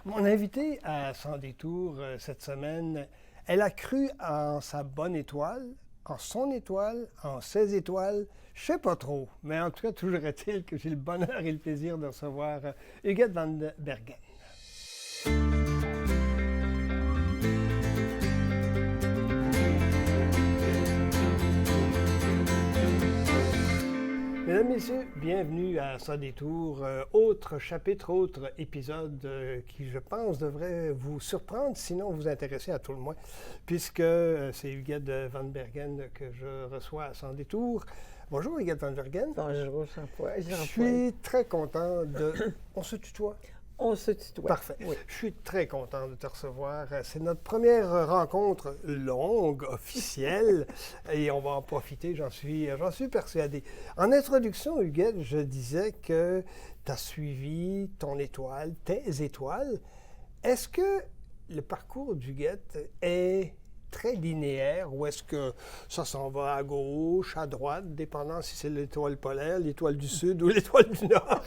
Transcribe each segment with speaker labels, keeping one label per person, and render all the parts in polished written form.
Speaker 1: Mon invitée à Sans détour cette semaine, elle a cru en sa bonne étoile, en son étoile, en ses étoiles. Je sais pas trop, mais en tout cas, toujours est-il que j'ai le bonheur et le plaisir de recevoir Huguette Van Bergen. Mesdames, Messieurs, bienvenue à Sans détour. Autre chapitre, autre épisode qui, je pense, devrait vous surprendre, sinon vous intéresser à tout le moins, puisque c'est Huguette Van Bergen que je reçois à Sans détour. Bonjour, Huguette Van Bergen.
Speaker 2: Bonjour, Jean-Paul.
Speaker 1: Je suis très content de... On se tutoie?
Speaker 2: On se tutoie.
Speaker 1: Parfait.
Speaker 2: Oui.
Speaker 1: Je suis très content de te recevoir. C'est notre première rencontre longue, officielle, et on va en profiter, j'en suis persuadé. En introduction, Huguette, je disais que tu as suivi ton étoile, tes étoiles. Est-ce que le parcours d'Huguette est très linéaire ou est-ce que ça s'en va à gauche, à droite, dépendant si c'est l'étoile polaire, l'étoile du Sud ou l'étoile du Nord?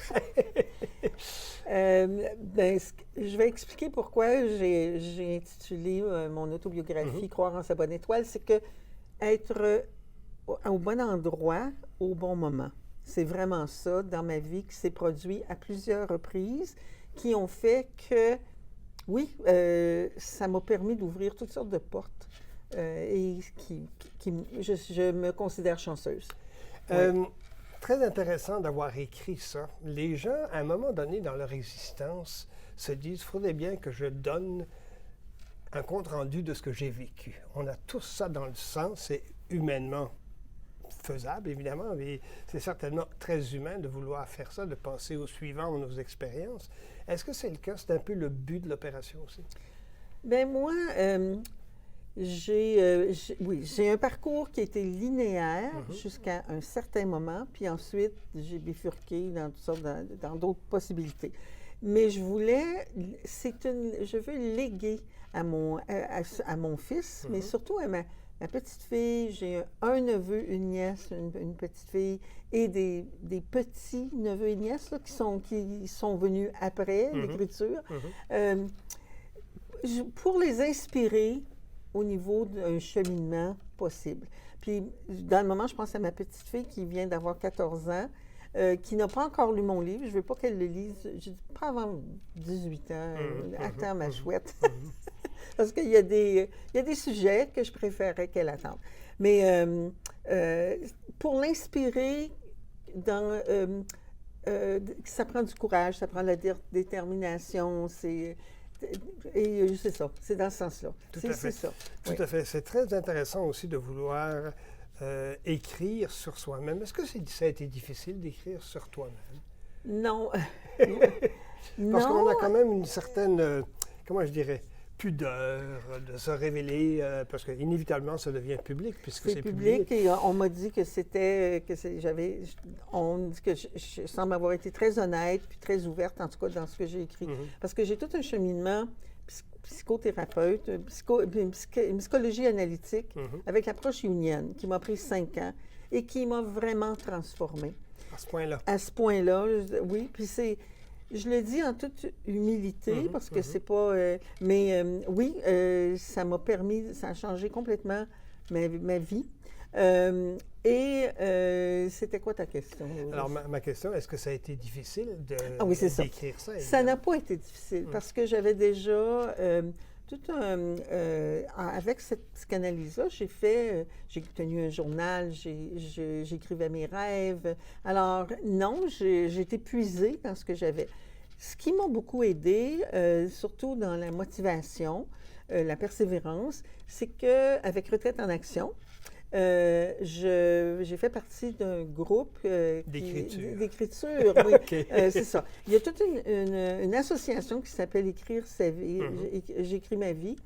Speaker 2: Je vais expliquer pourquoi j'ai intitulé mon autobiographie Croire en sa bonne étoile. C'est que être au bon endroit, au bon moment. C'est vraiment ça dans ma vie qui s'est produit à plusieurs reprises, qui ont fait que, oui, ça m'a permis d'ouvrir toutes sortes de portes et je me considère chanceuse. Oui.
Speaker 1: Très intéressant d'avoir écrit ça. Les gens, à un moment donné dans leur existence, se disent « il faudrait bien que je donne un compte-rendu de ce que j'ai vécu ». On a tous ça dans le sang, c'est humainement faisable, évidemment, mais c'est certainement très humain de vouloir faire ça, de passer au suivant nos expériences. Est-ce que c'est le cas? C'est un peu le but de l'opération aussi?
Speaker 2: Bien, moi, j'ai un parcours qui a été linéaire jusqu'à un certain moment, puis ensuite, j'ai bifurqué dans toutes sortes dans d'autres possibilités. Mais je veux léguer à mon fils, mais surtout à ma petite fille. J'ai un neveu, une nièce, une petite fille, et des petits neveux et nièces là, qui sont venus après l'écriture, pour les inspirer au niveau d'un cheminement possible. Puis, dans le moment, je pense à ma petite fille qui vient d'avoir 14 ans, qui n'a pas encore lu mon livre. Je ne veux pas qu'elle le lise. Je dis pas avant 18 ans. Attends, ma chouette. Parce qu'il y a des sujets que je préférerais qu'elle attende. Mais pour l'inspirer, ça prend du courage, ça prend de la détermination. Et c'est ça, c'est dans ce sens-là.
Speaker 1: C'est ça. Tout
Speaker 2: Oui.
Speaker 1: à fait. C'est très intéressant aussi de vouloir écrire sur soi-même. Est-ce que ça a été difficile d'écrire sur toi-même?
Speaker 2: Non.
Speaker 1: Parce qu'on a quand même une certaine, comment je dirais, pudeur de se révéler, parce qu'inévitablement, ça devient public, puisque c'est public.
Speaker 2: Et on m'a dit que on dit que je semble avoir été très honnête, puis très ouverte, en tout cas, dans ce que j'ai écrit. Parce que j'ai tout un cheminement psychothérapeute, une psychologie analytique, avec l'approche jungienne, qui m'a pris 5 ans et qui m'a vraiment transformée.
Speaker 1: À ce point-là? À
Speaker 2: ce point-là, oui. Puis je le dis en toute humilité, parce que c'est pas... oui, ça m'a permis, ça a changé complètement ma vie. C'était quoi ta question?
Speaker 1: Alors, ma question, est-ce que ça a été difficile d'écrire ça?
Speaker 2: Ça n'a pas été difficile, parce que j'avais déjà... avec cette psychanalyse-là, j'ai tenu un journal, j'écrivais mes rêves. Alors, non, j'ai été puisée dans ce que j'avais. Ce qui m'a beaucoup aidée, surtout dans la motivation, la persévérance, c'est qu'avec Retraite en action, j'ai fait partie d'un groupe d'écriture, oui.
Speaker 1: Okay.
Speaker 2: C'est ça. Il y a toute une association qui s'appelle Écrire sa vie, J'écris ma vie,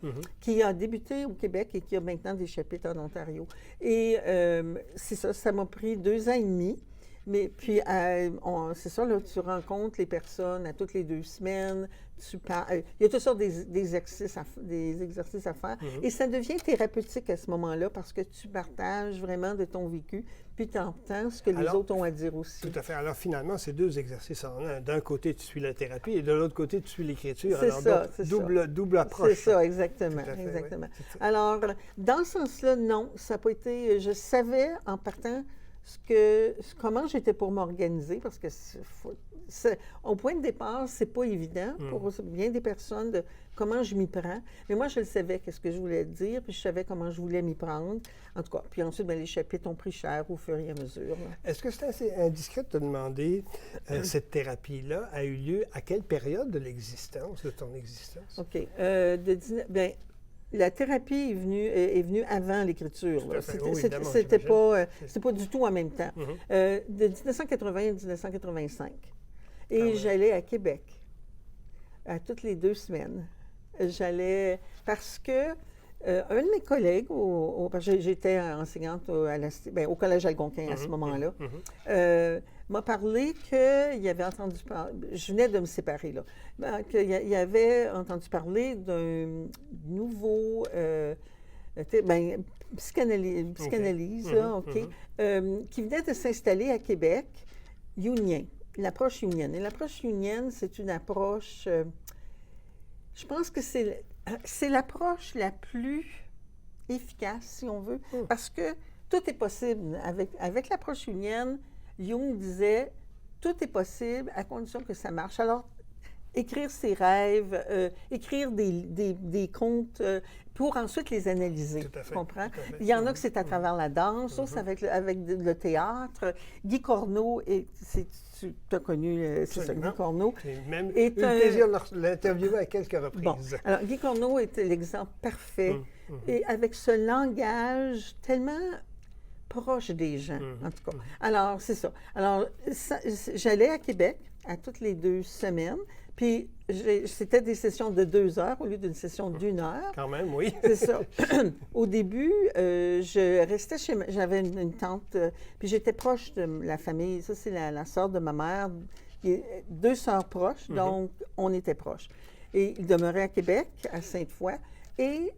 Speaker 2: qui a débuté au Québec et qui a maintenant des chapitres en Ontario. Et c'est ça, ça m'a pris 2 ans et demi. Mais puis, c'est ça, là, tu rencontres les personnes à toutes les 2 semaines, il y a toutes sortes des exercices à faire. Et ça devient thérapeutique à ce moment-là parce que tu partages vraiment de ton vécu, puis tu entends ce que les autres ont à dire aussi.
Speaker 1: Tout à fait. Alors, finalement, c'est 2 exercices en un. D'un côté, tu suis la thérapie et de l'autre côté, tu suis l'écriture.
Speaker 2: C'est
Speaker 1: Alors,
Speaker 2: ça,
Speaker 1: donc,
Speaker 2: c'est
Speaker 1: double approche.
Speaker 2: C'est ça, exactement.
Speaker 1: Tout à fait,
Speaker 2: exactement.
Speaker 1: Oui.
Speaker 2: Alors, dans ce sens-là, non, ça n'a pas été... Je savais, en partant, comment j'étais pour m'organiser, parce que au point de départ, c'est pas évident pour bien des personnes de comment je m'y prends. Mais moi, je le savais, qu'est-ce que je voulais dire, puis je savais comment je voulais m'y prendre. En tout cas, puis ensuite, bien, les chapitres ont pris cher au fur et à mesure.
Speaker 1: Est-ce que c'est assez indiscret de te demander, cette thérapie-là a eu lieu à quelle période de l'existence, de ton existence?
Speaker 2: OK. Bien, la thérapie est venue avant l'écriture. C'était pas du tout en même temps. De 1980 à 1985. Et j'allais à Québec à toutes les 2 semaines. J'allais parce que un de mes collègues, parce que j'étais enseignante au Collège Algonquin à ce moment-là, m'a parlé qu'il avait entendu parler, je venais de me séparer là, qu'il avait entendu parler d'un nouveau psychanalyse, là, qui venait de s'installer à Québec, junien, l'approche jungienne. Et l'approche jungienne, c'est une approche, je pense que c'est l'approche la plus efficace, si on veut, parce que tout est possible. Avec l'approche jungienne, Jung disait, tout est possible à condition que ça marche. Alors, écrire ses rêves, écrire des contes pour ensuite les analyser.
Speaker 1: Tout à fait,
Speaker 2: tu comprends?
Speaker 1: tout à fait.
Speaker 2: Il y en a que c'est à travers la danse, d'autres avec le théâtre. Guy Corneau, tu as connu, c'est ça, Guy Corneau.
Speaker 1: J'ai même eu le plaisir de l'interviewer à quelques reprises.
Speaker 2: Bon, alors Guy Corneau était l'exemple parfait, et avec ce langage tellement proche des gens, en tout cas. Alors, c'est ça. Alors, j'allais à Québec à toutes les 2 semaines, puis c'était des sessions de 2 heures au lieu d'une session d'1 heure.
Speaker 1: Quand même, oui.
Speaker 2: C'est ça. Au début, je restais j'avais une tante, puis j'étais proche de la famille. Ça, c'est la sœur de ma mère, 2 sœurs proches, donc on était proches. Et ils demeuraient à Québec, à Sainte-Foy, et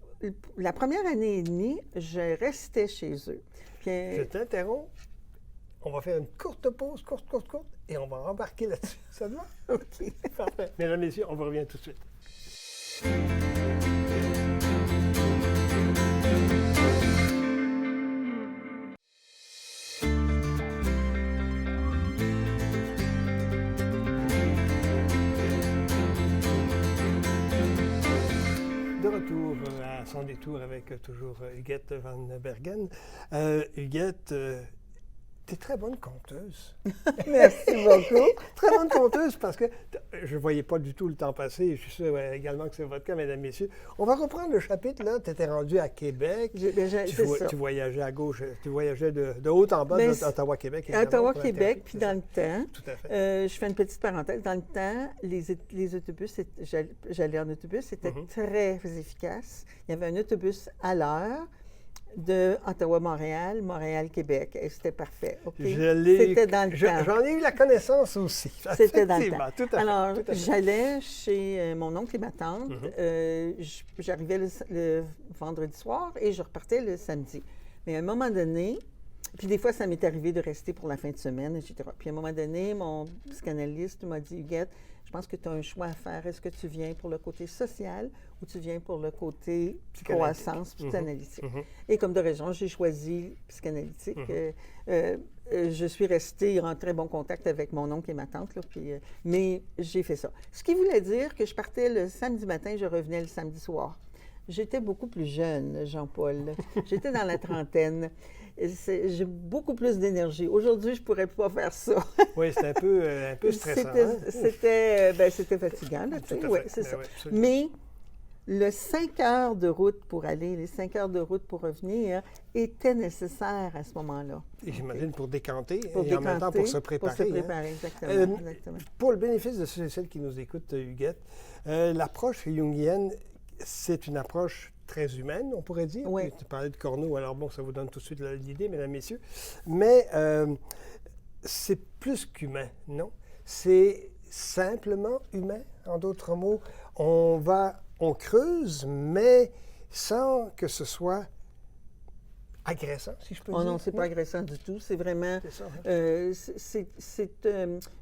Speaker 2: la première année et demie, je restais chez eux. Puis,
Speaker 1: je t'interromps. On va faire une courte pause, courte, et on va embarquer là-dessus. Ça te va?
Speaker 2: OK.
Speaker 1: Parfait. Mesdames, messieurs, on vous revient tout de suite. De retour à Son détour avec toujours Huguette Van Bergen. Huguette, tu es très bonne conteuse.
Speaker 2: Merci beaucoup.
Speaker 1: Très bonne conteuse parce que je ne voyais pas du tout le temps passer. Je suis sûr également que c'est votre cas, mesdames, messieurs. On va reprendre le chapitre, là. Tu étais rendu à Québec. Tu voyageais à gauche. Tu voyageais de haut en bas d'Ottawa-Québec.
Speaker 2: Ottawa-Québec, puis dans le temps,
Speaker 1: tout à fait.
Speaker 2: je fais une petite parenthèse. Dans le temps, les autobus, j'allais en autobus, c'était très efficace. Il y avait un autobus à l'heure de Ottawa-Montréal, Montréal-Québec. Et c'était parfait. Okay? C'était dans le temps.
Speaker 1: J'en ai eu la connaissance aussi.
Speaker 2: C'était dans le temps.
Speaker 1: Tout à fait.
Speaker 2: Alors, j'allais chez mon oncle et ma tante. J'arrivais le vendredi soir et je repartais le samedi. Mais à un moment donné, puis des fois, ça m'est arrivé de rester pour la fin de semaine, etc. Puis à un moment donné, mon psychanalyste m'a dit, Huguette, je pense que tu as un choix à faire. Est-ce que tu viens pour le côté social ou tu viens pour le côté croissance psychanalytique? Et comme de raison, j'ai choisi psychanalytique. Je suis restée en très bon contact avec mon oncle et ma tante, là, mais j'ai fait ça. Ce qui voulait dire que je partais le samedi matin, je revenais le samedi soir. J'étais beaucoup plus jeune, Jean-Paul. J'étais dans la trentaine. J'ai beaucoup plus d'énergie. Aujourd'hui, je ne pourrais pas faire ça.
Speaker 1: Oui, c'était un peu stressant.
Speaker 2: C'était fatigant, là, tu sais. Oui, c'est ça. Mais le 5 heures de route pour aller, les 5 heures de route pour revenir étaient nécessaires à ce moment-là.
Speaker 1: Et j'imagine pour décanter
Speaker 2: en
Speaker 1: même temps pour se préparer.
Speaker 2: Pour se préparer, exactement.
Speaker 1: Pour le bénéfice de ceux et celles qui nous écoutent, Huguette, l'approche jungienne, c'est une approche très humaine, on pourrait dire.
Speaker 2: Oui.
Speaker 1: Tu parlais de Corneau, alors bon, ça vous donne tout de suite l'idée, mesdames, messieurs. Mais c'est plus qu'humain, non? C'est simplement humain, en d'autres mots. On creuse, mais sans que ce soit agressant, si je peux dire.
Speaker 2: Oh non, c'est pas agressant du tout. C'est vraiment...
Speaker 1: C'est ça, hein?
Speaker 2: C'est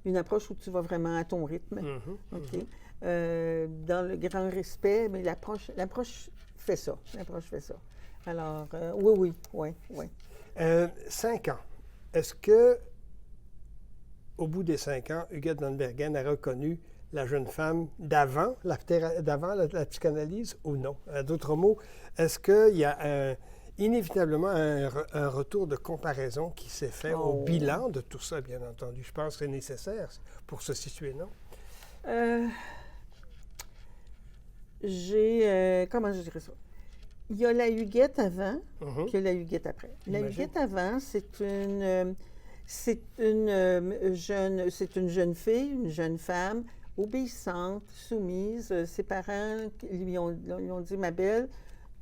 Speaker 2: une approche où tu vas vraiment à ton rythme. OK? Dans le grand respect, mais l'approche fait ça. L'approche fait ça. Alors, oui.
Speaker 1: 5 ans. Est-ce que, au bout des 5 ans, Huguette Van Bergen a reconnu la jeune femme d'avant la psychanalyse ou non? D'autres mots, est-ce qu'il y a inévitablement un retour de comparaison qui s'est fait au bilan de tout ça, bien entendu? Je pense que c'est nécessaire pour se situer, non?
Speaker 2: Comment je dirais ça? Il y a la Huguette avant, puis il y a la Huguette après. La Huguette avant, c'est une jeune fille, une jeune femme, obéissante, soumise. Ses parents lui ont dit, ma belle,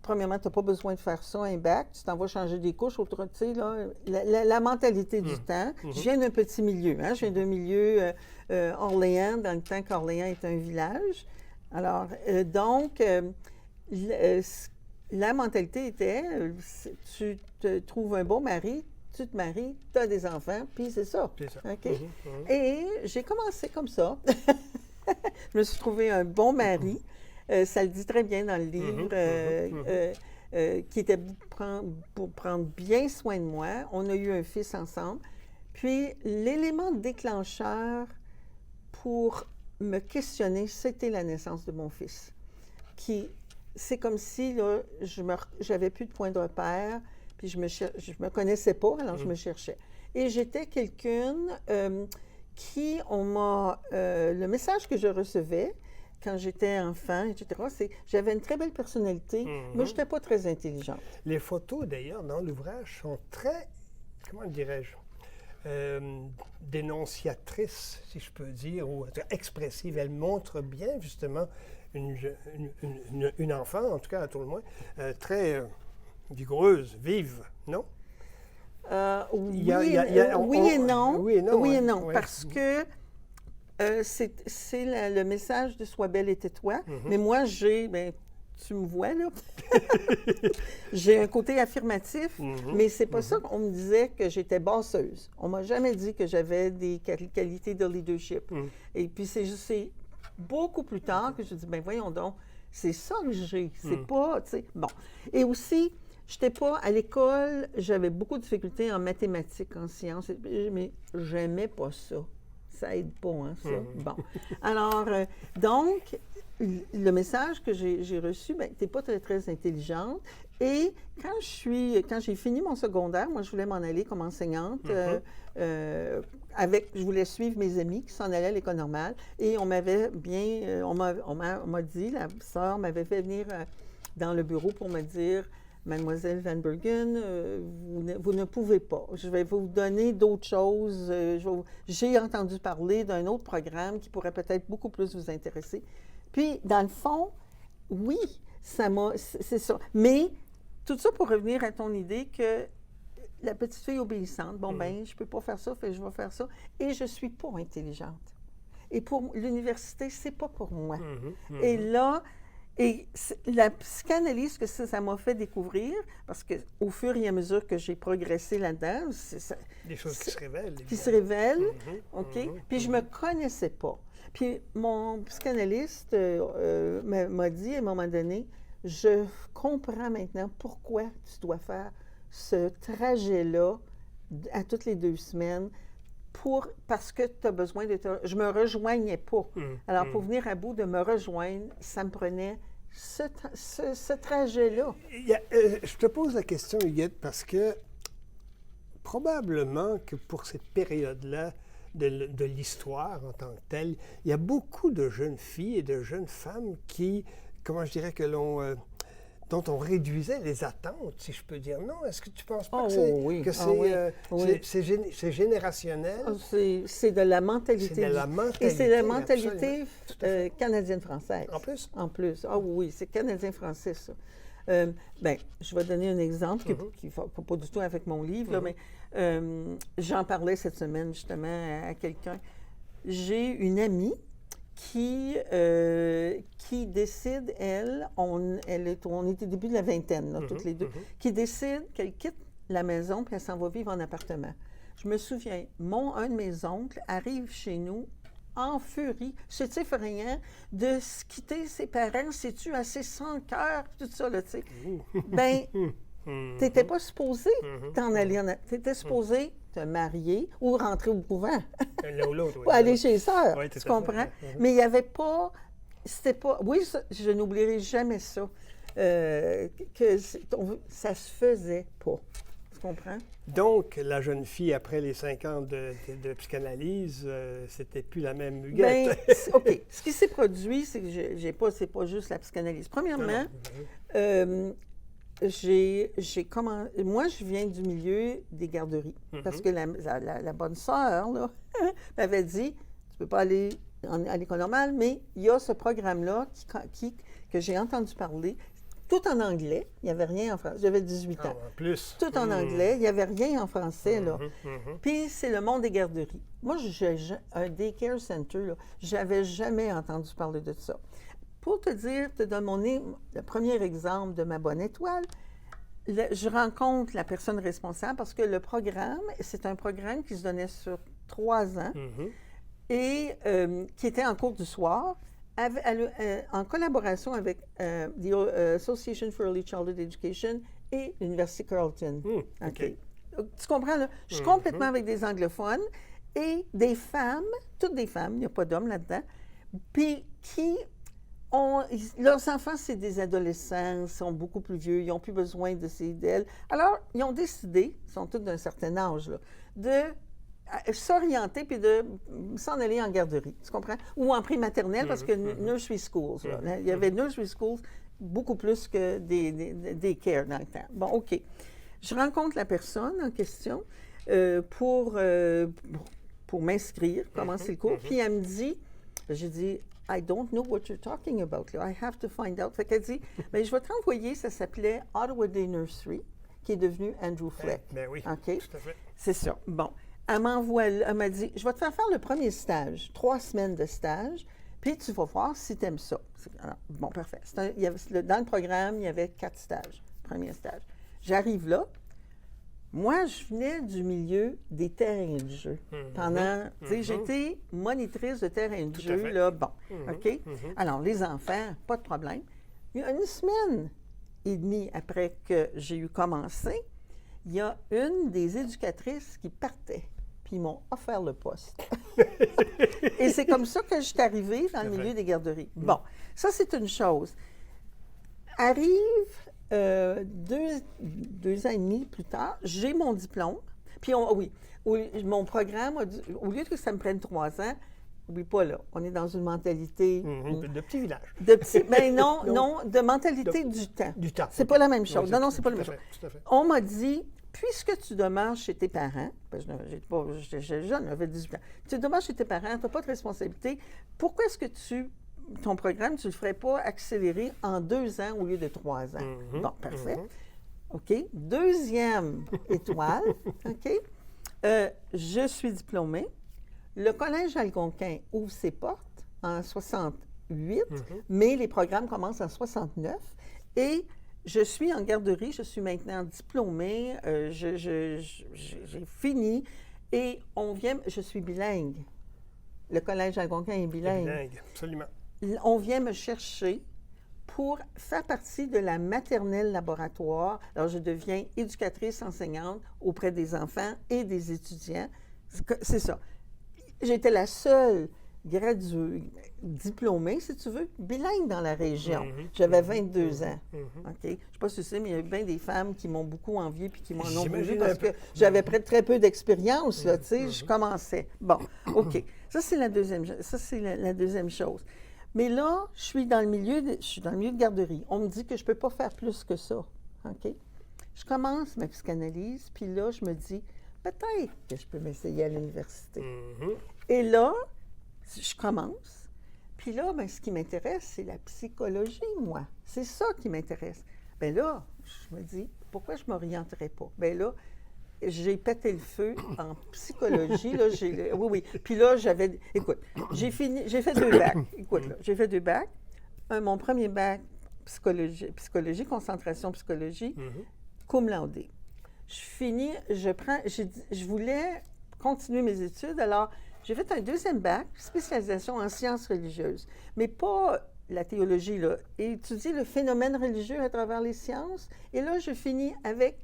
Speaker 2: premièrement, tu n'as pas besoin de faire ça, un bac, tu t'en vas changer des couches, tu sais, là, la mentalité du temps. Je viens d'un petit milieu, hein, je viens d'un milieu Orléans, dans le temps qu'Orléans est un village. Alors, donc, la mentalité était, tu te trouves un bon mari, tu te maries, tu as des enfants, puis c'est ça.
Speaker 1: C'est ça.
Speaker 2: OK? Et j'ai commencé comme ça. Je me suis trouvé un bon mari. Ça le dit très bien dans le livre, qui était pour prendre bien soin de moi. On a eu un fils ensemble. Puis, l'élément déclencheur pour me questionner, c'était la naissance de mon fils. C'est comme si, là, j'avais plus de point de repère, puis je me connaissais pas, alors je me cherchais. Et j'étais quelqu'un qui, le message que je recevais quand j'étais enfant, etc., j'avais une très belle personnalité, mais je n'étais pas très intelligente.
Speaker 1: Les photos, d'ailleurs, dans l'ouvrage sont très, comment dirais-je, dénonciatrices, si je peux dire, ou expressives. Elles montrent bien, justement, une enfant, en tout cas, à tout le moins, très vigoureuse, vive, non?
Speaker 2: Oui et non.
Speaker 1: Ouais.
Speaker 2: Parce que c'est le message de Sois belle et tais-toi. Mais moi, tu me vois, là. J'ai un côté affirmatif, mais c'est pas ça qu'on me disait que j'étais bosseuse. On m'a jamais dit que j'avais des qualités de leadership. Et puis, c'est beaucoup plus tard que je dis, ben voyons donc, c'est ça que j'ai. C'est pas, tu sais, bon. Et aussi, j'étais pas, à l'école, j'avais beaucoup de difficultés en mathématiques, en sciences, mais j'aimais pas ça. Ça aide pas, hein, ça. Bon. Alors, donc, le message que j'ai reçu, bien, tu n'es pas très, très intelligente. Et quand j'ai fini mon secondaire, moi, je voulais m'en aller comme enseignante. Je voulais suivre mes amis qui s'en allaient à l'école normale. Et on m'avait bien, on m'a dit, la sœur m'avait fait venir dans le bureau pour me dire, Mademoiselle Van Bergen, vous ne pouvez pas. Je vais vous donner d'autres choses. J'ai entendu parler d'un autre programme qui pourrait peut-être beaucoup plus vous intéresser. Puis, dans le fond, oui, c'est ça. Mais, tout ça pour revenir à ton idée que la petite fille obéissante, ben, je ne peux pas faire ça, je vais faire ça. Et je ne suis pas intelligente. Et pour l'université, c'est pas pour moi. Et là, la psychanalyse que ça m'a fait découvrir, parce qu'au fur et à mesure que j'ai progressé là-dedans,
Speaker 1: des choses qui se révèlent.
Speaker 2: Qui se révèlent, OK? Puis je me connaissais pas. Puis mon psychanalyste m'a dit à un moment donné, je comprends maintenant pourquoi tu dois faire ce trajet-là à toutes les 2 semaines parce que tu as besoin de Je me rejoignais pas. Alors, pour venir à bout de me rejoindre, ça me prenait ce trajet-là.
Speaker 1: Je te pose la question, Huguette, parce que probablement que pour cette période-là de l'histoire en tant que telle, il y a beaucoup de jeunes filles et de jeunes femmes qui, comment je dirais, dont on réduisait les attentes, si je peux dire. Non, est-ce que tu ne penses pas c'est générationnel?
Speaker 2: C'est de la mentalité.
Speaker 1: C'est de la mentalité.
Speaker 2: Et c'est la mentalité canadienne-française.
Speaker 1: En plus?
Speaker 2: En plus. Ah oui, c'est canadien-français, ça. Je vais donner un exemple qui ne va pas du tout avec mon livre, là, mais j'en parlais cette semaine justement à quelqu'un. J'ai une amie qui décide, on est au début de la vingtaine, là, toutes les deux, qui décide qu'elle quitte la maison puis elle s'en va vivre en appartement. Je me souviens, un de mes oncles arrive chez nous en furie, rien, de se quitter ses parents, c'est-tu assez sans cœur, tout ça, là, tu sais. Ben, t'étais pas supposé t'en aller t'étais supposé te marier ou rentrer au couvent.
Speaker 1: L'un ou l'autre, oui.
Speaker 2: Ou aller chez les sœurs,
Speaker 1: Oui,
Speaker 2: tu comprends? Mais il n'y avait pas, oui, je n'oublierai jamais ça, ça se faisait pas. Tu comprends?
Speaker 1: Donc, la jeune fille, après les 5 ans de psychanalyse, c'était plus la même Huguette.
Speaker 2: Bien, OK. Ce qui s'est produit, c'est que c'est pas juste la psychanalyse. Premièrement, moi, je viens du milieu des garderies. Parce que la bonne sœur, là, m'avait dit, tu peux pas aller à l'école normale, mais il y a ce programme-là que j'ai entendu parler. Tout en anglais. Il n'y avait rien en français. J'avais 18 ans.
Speaker 1: En plus.
Speaker 2: Tout en anglais. Il n'y avait rien en français, là. Puis, c'est le monde des garderies. Moi, un daycare center, là, j'avais jamais entendu parler de ça. Pour te donner le premier exemple de ma bonne étoile, je rencontre la personne responsable parce que le programme, c'est un programme qui se donnait sur 3 ans et qui était en cours du soir. En collaboration avec the Association for Early Childhood Education et l'Université Carleton.
Speaker 1: OK.
Speaker 2: Tu comprends, là? Je suis complètement avec des anglophones et des femmes, toutes des femmes, il n'y a pas d'hommes là-dedans, puis leurs enfants, c'est des adolescents, ils sont beaucoup plus vieux, ils n'ont plus besoin d'elles. Alors, ils ont décidé, ils sont tous d'un certain âge, là, de s'orienter puis de s'en aller en garderie, tu comprends? Ou en prématernelle, parce que nursery schools, là, il y avait nursery schools beaucoup plus que des care dans le temps. Bon, OK. Je rencontre la personne en question pour m'inscrire, commencer le cours, puis elle me dit, j'ai dit, I don't know what you're talking about. I have to find out. Fait qu'elle dit, bien, je vais te renvoyer, ça s'appelait Ottawa Day Nursery, qui est devenu Andrew Fleck.
Speaker 1: Ben oui,
Speaker 2: OK?
Speaker 1: tout à fait.
Speaker 2: C'est ça. Bon. Elle m'a dit, je vais te faire le premier stage, 3 semaines de stage, puis tu vas voir si tu aimes ça. Alors, bon, parfait. Dans le programme, il y avait 4 stages, premier stage. J'arrive là. Moi, je venais du milieu des terrains de jeu. J'étais monitrice de terrain de jeu, là, bon, OK? Alors, les enfants, pas de problème. Il y a 1 semaine et demie après que j'ai eu commencé, il y a une des éducatrices qui partait, puis ils m'ont offert le poste. Et c'est comme ça que je suis arrivée dans le milieu des garderies. Bon, ça, c'est une chose. Arrive 2 ans et demi plus tard, j'ai mon diplôme. Puis, mon programme, au lieu que ça me prenne 3 ans, oublie pas là, on est dans une mentalité...
Speaker 1: De petit village.
Speaker 2: Mais non, de mentalité du temps.
Speaker 1: Du temps.
Speaker 2: C'est pas la même chose. Non, c'est pas la même chose.
Speaker 1: Tout à fait.
Speaker 2: On m'a dit, puisque tu demeures chez tes parents, parce que j'étais jeune, j'avais 18 ans, tu demeures chez tes parents, tu n'as pas de responsabilité, pourquoi est-ce que ton programme, tu ne le ferais pas accélérer en 2 ans au lieu de 3 ans? Bon, parfait. OK. Deuxième étoile, OK. Je suis diplômée. Le Collège Algonquin ouvre ses portes en 68, mais les programmes commencent en 69. Et je suis en garderie, je suis maintenant diplômée, j'ai fini et je suis bilingue. Le Collège Algonquin est bilingue.
Speaker 1: Bilingue, absolument.
Speaker 2: On vient me chercher pour faire partie de la maternelle laboratoire. Alors, je deviens éducatrice enseignante auprès des enfants et des étudiants. C'est ça. J'étais la seule diplômée, si tu veux, bilingue dans la région. J'avais 22 ans. OK? Je ne sais pas si tu sais, mais il y a eu bien des femmes qui m'ont beaucoup enviée puis qui m'en ont voulu parce que j'avais très peu d'expérience, là, tu sais, je commençais. Bon, OK. Ça, c'est la deuxième chose. Mais là, je suis dans le milieu de garderie. On me dit que je ne peux pas faire plus que ça. OK? Je commence ma psychanalyse, puis là, je me dis, peut-être que je peux m'essayer à l'université. Et là, je commence. Puis là, ce qui m'intéresse, c'est la psychologie, moi. C'est ça qui m'intéresse. Bien là, je me dis, pourquoi je ne m'orienterais pas? Bien là, j'ai pété le feu en psychologie. Là, oui. Puis là, écoute, j'ai fait 2 bacs. Écoute, là, j'ai fait 2 bacs. Mon premier bac, psychologie, concentration psychologie, cum laude. Je voulais continuer mes études, alors j'ai fait un 2e bac, spécialisation en sciences religieuses, mais pas la théologie, là, et étudier le phénomène religieux à travers les sciences. Et là, je finis avec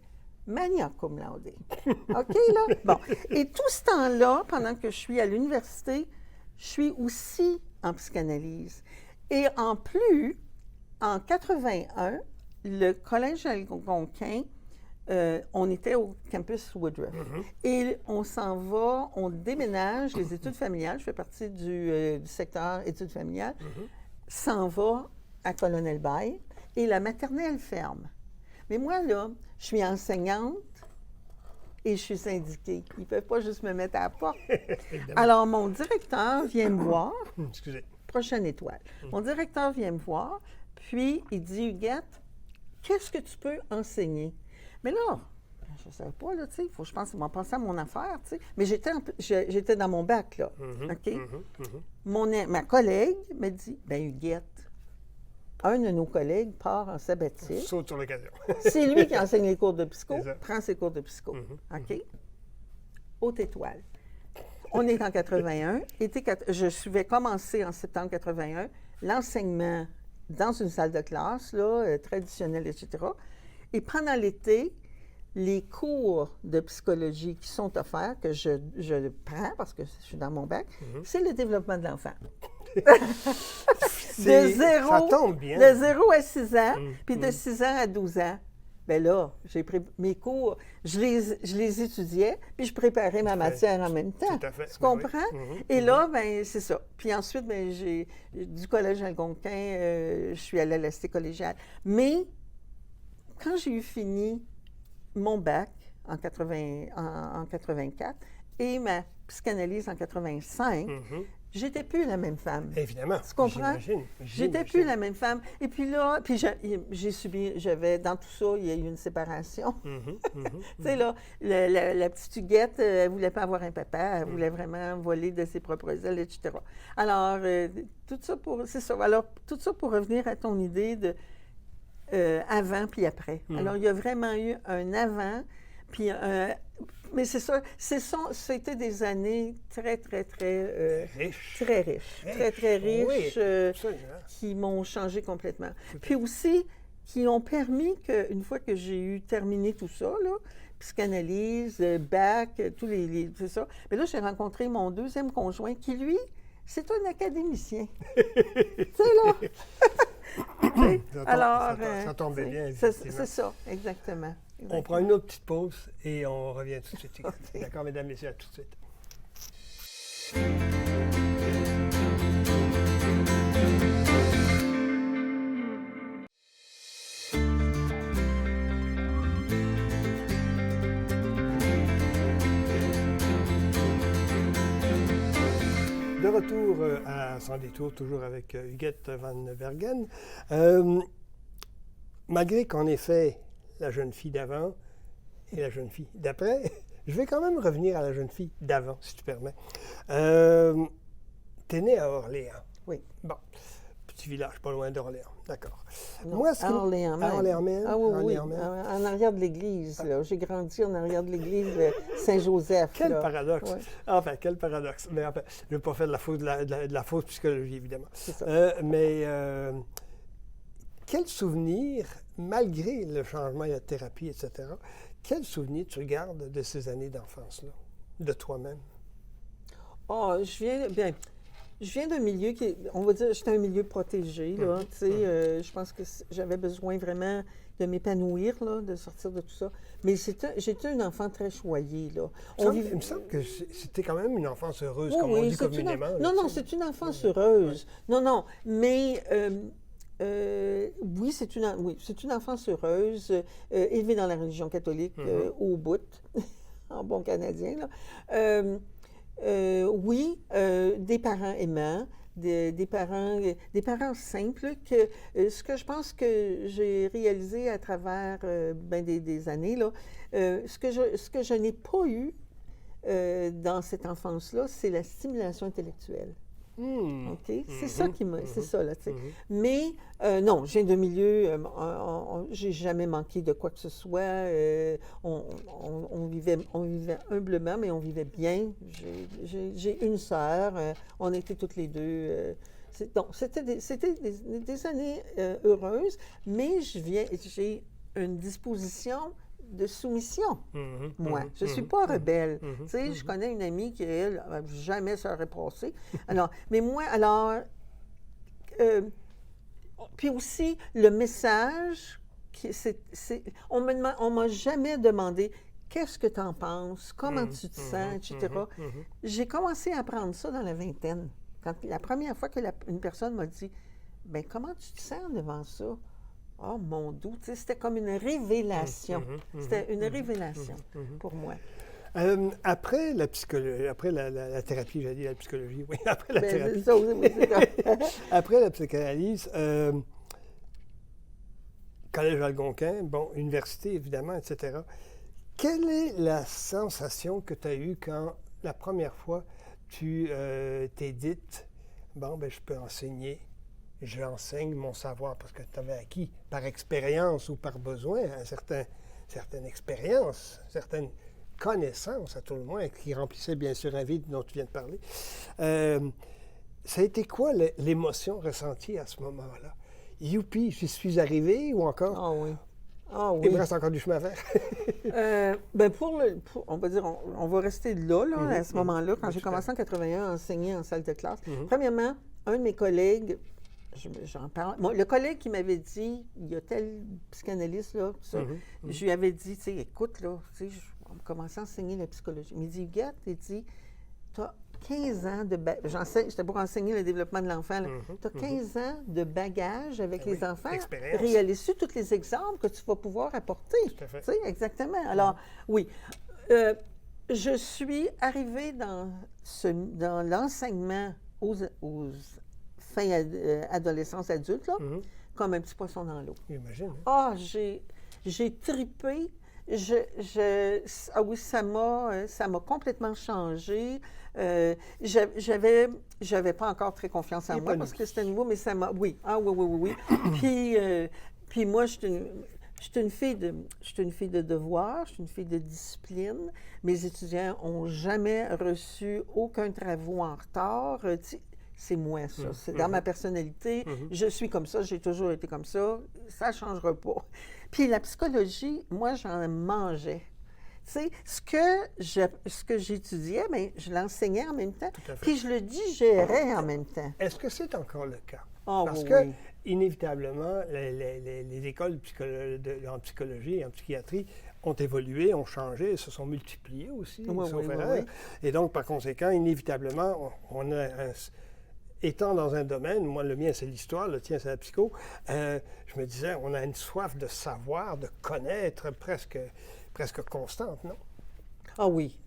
Speaker 2: magna cum laude. OK, là? Bon. Et tout ce temps-là, pendant que je suis à l'université, je suis aussi en psychanalyse. Et en plus, en 81, le Collège algonquin, on était au campus Woodruff. Et on s'en va, on déménage les études familiales. Je fais partie du secteur études familiales. S'en va à Colonel Bay et la maternelle ferme. Mais moi, là, je suis enseignante et je suis syndiquée. Ils ne peuvent pas juste me mettre à la porte. Alors, mon directeur vient me voir.
Speaker 1: Excusez.
Speaker 2: Prochaine étoile. Mon directeur vient me voir, puis il dit, Huguette, qu'est-ce que tu peux enseigner? Mais là, je ne savais pas, là, tu sais, il faut que je pense, m'en penser à mon affaire, tu sais. Mais j'étais dans mon bac, là, OK? Ma collègue me dit, bien, Huguette, un de nos collègues part en sabbatique.
Speaker 1: Saute sur l'occasion.
Speaker 2: C'est lui qui enseigne les cours de psycho, prend ses cours de psycho, OK? Haute étoile. On est en 81. Je vais commencer en septembre 81 l'enseignement dans une salle de classe, là, traditionnelle, etc. Et pendant l'été, les cours de psychologie qui sont offerts, que je prends parce que je suis dans mon bac, c'est le développement de l'enfant.
Speaker 1: Ça tombe bien.
Speaker 2: De 0 à 6 ans, puis de 6 ans à 12 ans. Bien là, j'ai pris mes cours, je les étudiais, puis je préparais ma matière en même temps.
Speaker 1: Tout à fait.
Speaker 2: Tu comprends? Et là, bien, c'est ça. Puis ensuite, bien, du Collège algonquin, je suis allée à la cité collégiale. Mais quand j'ai eu fini mon bac en 84 et ma psychanalyse en 85, j'étais plus la même femme.
Speaker 1: Évidemment.
Speaker 2: Tu comprends? J'étais plus la même femme. Et puis là, dans tout ça, il y a eu une séparation. Tu sais, là, la petite Huguette, elle ne voulait pas avoir un papa, elle voulait vraiment voler de ses propres ailes, etc. Alors, tout ça pour revenir à ton idée de avant puis après. Alors, il y a vraiment eu un avant, puis mais c'est ça, c'était des années très, très, très
Speaker 1: riches.
Speaker 2: Très riches. Très, très riches, qui m'ont changé complètement. Puis aussi, qui ont permis qu'une fois que j'ai eu terminé tout ça, là, psychanalyse, bac, c'est ça, mais là, j'ai rencontré mon 2e conjoint qui, lui, c'est un académicien. Tu sais, là...
Speaker 1: Ça tombait bien.
Speaker 2: C'est ça, exactement.
Speaker 1: On prend une autre petite pause et on revient tout de suite. Okay. D'accord, mesdames, messieurs, à tout de suite. De retour à Sans détour, toujours avec Huguette Van Bergen. Malgré qu'en effet, la jeune fille d'avant et la jeune fille d'après, je vais quand même revenir à la jeune fille d'avant, si tu permets. Tu es née à Orléans.
Speaker 2: Oui.
Speaker 1: Bon, petit village, pas loin d'Orléans, d'accord.
Speaker 2: Moi, à Orléans même.
Speaker 1: À Orléans même?
Speaker 2: Ah oui, en arrière de l'église. J'ai grandi en arrière de l'église Saint-Joseph.
Speaker 1: Quel
Speaker 2: là.
Speaker 1: paradoxe.
Speaker 2: Ouais.
Speaker 1: Enfin, quel paradoxe. Mais enfin, je ne veux pas faire de la fausse psychologie, évidemment.
Speaker 2: C'est ça.
Speaker 1: Mais quel souvenir, malgré le changement et la thérapie, etc., quel souvenir tu gardes de ces années d'enfance-là, de toi-même?
Speaker 2: Oh, je viens d'un milieu qui, on va dire, j'étais un milieu protégé, là, tu sais, je pense que j'avais besoin vraiment de m'épanouir, là, de sortir de tout ça. Mais j'étais une enfant très choyée, là.
Speaker 1: Il me semble que c'était quand même une enfance heureuse, comme on dit communément.
Speaker 2: Non, c'est une enfance heureuse. Ouais. Non, mais... oui, c'est une enfance heureuse, élevée dans la religion catholique au bout, en bon canadien. Là. Oui, des parents aimants, des parents simples, que ce que je pense que j'ai réalisé à travers des années, là, ce que je n'ai pas eu dans cette enfance-là, c'est la stimulation intellectuelle. OK? C'est ça qui m'a. C'est ça, là, tu sais. Mais non, je viens d'un milieu. J'ai jamais manqué de quoi que ce soit. On vivait humblement, mais on vivait bien. J'ai une sœur. On était toutes les deux. Donc, c'était des années heureuses, mais j'ai une disposition de soumission, moi. Je ne suis pas rebelle. Tu sais, je connais une amie qui, elle, jamais ça aurait passé. Alors, mais moi, alors... puis aussi, le message, on ne m'a jamais demandé « Qu'est-ce que tu en penses? Comment tu te sens? » etc. J'ai commencé à apprendre ça dans la vingtaine. Quand la première fois que une personne m'a dit « Bien, comment tu te sens devant ça? » Oh mon Dieu, c'était comme une révélation. C'était une révélation pour moi.
Speaker 1: Après la psychologie, après la thérapie, j'allais dire la psychologie, oui, après la thérapie.
Speaker 2: Ça aussi,
Speaker 1: après la psychanalyse, Collège Algonquin, bon, université évidemment, etc. Quelle est la sensation que tu as eue quand la première fois tu t'es dite, bon, ben je peux enseigner? J'enseigne mon savoir parce que tu avais acquis par expérience ou par besoin certaines expériences, certaines connaissances à tout le moins, qui remplissaient bien sûr un vide dont tu viens de parler. Ça a été quoi l'émotion ressentie à ce moment-là? Youpi, j'y suis arrivé ou encore?
Speaker 2: Ah oui. Ah oui.
Speaker 1: Il me reste encore du chemin à faire.
Speaker 2: On va dire, on va rester là, à ce moment-là, quand j'ai commencé en 81 à enseigner en salle de classe. Premièrement, un de mes collègues, j'en parle. Moi, le collègue qui m'avait dit, il y a tel psychanalyste, là, ça, je lui avais dit, tu sais, écoute, là, tu sais, on va commencer à enseigner la psychologie. Il m'a dit, Huguette, tu as 15 ans de j'étais pour enseigner le développement de l'enfant. Tu as 15 ans de bagage avec les enfants. Réalise-tu tous les exemples que tu vas pouvoir apporter?
Speaker 1: Tout à fait.
Speaker 2: Tu sais, exactement. Alors, oui. Je suis arrivée dans l'enseignement aux fin adolescence adulte, là, comme un petit poisson dans l'eau.
Speaker 1: J'imagine.
Speaker 2: Ah, j'ai tripé. Ah oui, ça m'a complètement changé. J'avais pas encore très confiance en moi parce que c'était nouveau, mais ça m'a... Oui. Ah oui. Puis moi, je suis une fille de devoir, je suis une fille de discipline. Mes étudiants n'ont jamais reçu aucun travaux en retard. C'est moi, ça. C'est dans ma personnalité. Je suis comme ça, j'ai toujours été comme ça. Ça ne changera pas. Puis la psychologie, moi, j'en mangeais. Tu sais, ce que j'étudiais, bien, je l'enseignais en même temps, puis je le digérais en même temps.
Speaker 1: Est-ce que c'est encore le cas?
Speaker 2: Parce
Speaker 1: que, inévitablement, les écoles en psychologie et en psychiatrie ont évolué, ont changé, se sont multipliées aussi, sauf erreur. Et donc, par conséquent, inévitablement, on a étant dans un domaine, moi le mien c'est l'histoire, le tien c'est la psycho, je me disais, on a une soif de savoir, de connaître presque constante, non?
Speaker 2: Ah oui,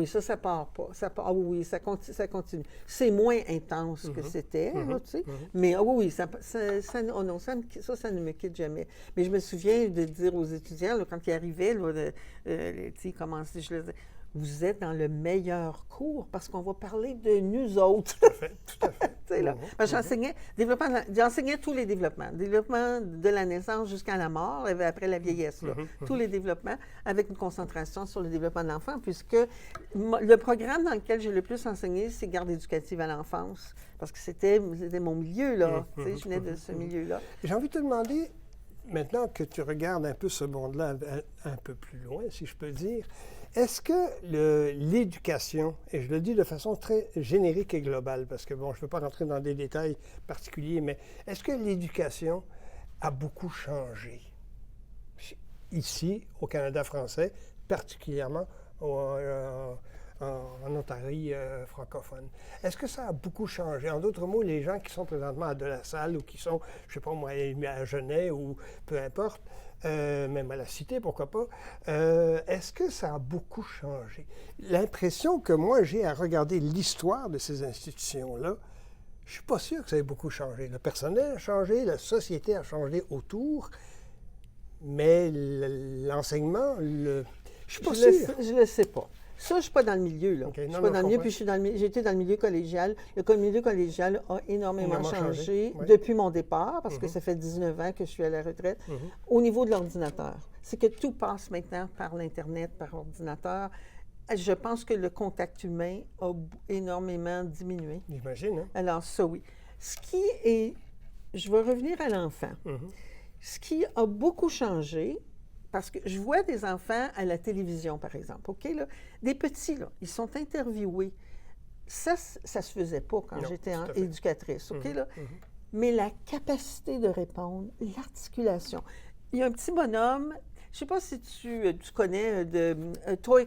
Speaker 2: ça part pas. Ah oui, ça continue. C'est moins intense que c'était, là, tu sais. Mais ah oui, ça ne me quitte jamais. Mais je me souviens de dire aux étudiants, là, quand ils arrivaient, là, ils commençaient, je leur disais, vous êtes dans le meilleur cours parce qu'on va parler de nous autres.
Speaker 1: Tout à fait.
Speaker 2: Là. J'enseignais tous les développements. Développement de la naissance jusqu'à la mort, après la vieillesse. Là. Tous les développements, avec une concentration sur le développement de l'enfant, puisque le programme dans lequel j'ai le plus enseigné, c'est garde éducative à l'enfance. Parce que c'était mon milieu, là. Je venais de ce milieu-là.
Speaker 1: J'ai envie de te demander, maintenant que tu regardes un peu ce monde-là un peu plus loin, si je peux dire, est-ce que l'éducation, et je le dis de façon très générique et globale, parce que, bon, je ne veux pas rentrer dans des détails particuliers, mais est-ce que l'éducation a beaucoup changé ici, au Canada français, particulièrement en Ontario francophone? Est-ce que ça a beaucoup changé? En d'autres mots, les gens qui sont présentement à De La Salle ou qui sont, je ne sais pas moi, à Genève ou peu importe, même à la Cité, pourquoi pas, est-ce que ça a beaucoup changé? L'impression que moi j'ai à regarder l'histoire de ces institutions-là, je ne suis pas sûr que ça ait beaucoup changé. Le personnel a changé, la société a changé autour, mais l'enseignement, je ne suis pas sûr.
Speaker 2: Je ne le sais pas. Ça, je ne suis pas dans le milieu, là.
Speaker 1: Okay.
Speaker 2: Je suis pas dans le milieu, puis j'ai été dans le milieu collégial. Le milieu collégial a énormément changé depuis mon départ, parce que ça fait 19 ans que je suis à la retraite, au niveau de l'ordinateur. C'est que tout passe maintenant par l'Internet, par ordinateur. Je pense que le contact humain a énormément diminué.
Speaker 1: J'imagine, hein?
Speaker 2: Alors, ça, oui. Ce qui est... Je vais revenir à l'enfant. Ce qui a beaucoup changé, parce que je vois des enfants à la télévision, par exemple, OK, là, des petits, là, ils sont interviewés. Ça se faisait pas quand j'étais éducatrice, OK, là? Mais la capacité de répondre, l'articulation. Il y a un petit bonhomme, je ne sais pas si tu connais Toy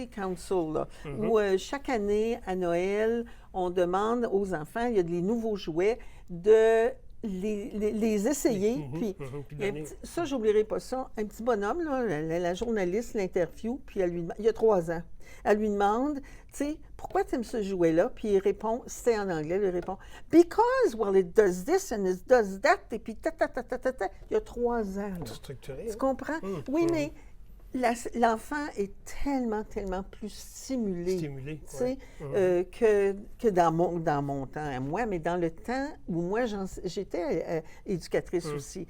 Speaker 2: Council, là, où chaque année, à Noël, on demande aux enfants, il y a des nouveaux jouets, de les essayer. Puis ça, j'oublierai pas ça. Un petit bonhomme, là, la journaliste l'interview, puis il y a 3 ans. Elle lui demande, tu sais, pourquoi tu aimes ce jouet-là? Puis il répond, c'était en anglais, il répond, because, well, it does this and it does that, et puis Il y a 3 ans. Là.
Speaker 1: Structuré.
Speaker 2: Tu comprends? Oui, mais l'enfant est tellement plus stimulé que dans mon temps à moi, mais dans le temps où moi, j'étais éducatrice aussi.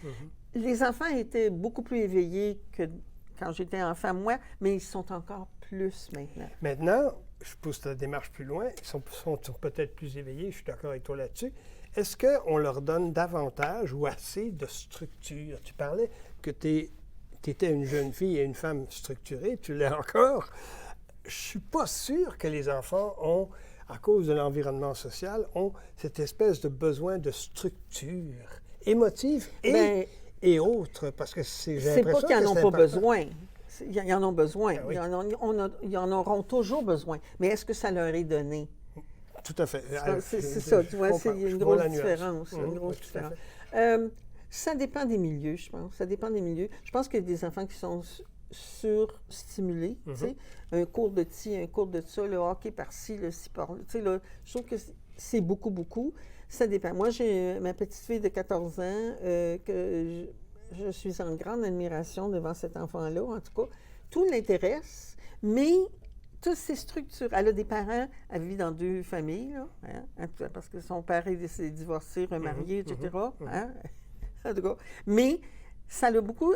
Speaker 2: Les enfants étaient beaucoup plus éveillés que quand j'étais enfant, moi, mais ils sont encore plus maintenant.
Speaker 1: Maintenant, je pousse la démarche plus loin, ils sont peut-être plus éveillés, je suis d'accord avec toi là-dessus. Est-ce qu'on leur donne davantage ou assez de structure? Tu parlais que tu étais une jeune fille et une femme structurée, tu l'es encore. Je ne suis pas sûr que les enfants ont, à cause de l'environnement social, ont cette espèce de besoin de structure émotive et autre, parce que j'ai l'impression
Speaker 2: pas qu'ils n'en ont pas besoin. Ils en ont besoin.
Speaker 1: Ben oui.
Speaker 2: Ils en auront toujours besoin. Mais est-ce que ça leur est donné?
Speaker 1: Tout à fait.
Speaker 2: C'est ça, tu vois, il y a une grosse différence. Ça dépend des milieux, je pense. Ça dépend des milieux. Je pense qu'il y a des enfants qui sont surstimulés, tu sais. Un cours de ci, un cours de ça, le hockey par-ci, le ci par-là. Tu sais, là, je trouve que c'est beaucoup. Ça dépend. Moi, j'ai ma petite fille de 14 ans que je suis en grande admiration devant cet enfant-là, en tout cas. Tout l'intéresse, mais toutes ces structures. Elle a des parents, elle vit dans 2 familles, là, hein, parce que son père est divorcé, remarié, etc. Hein? En tout cas. Mais ça l'a beaucoup.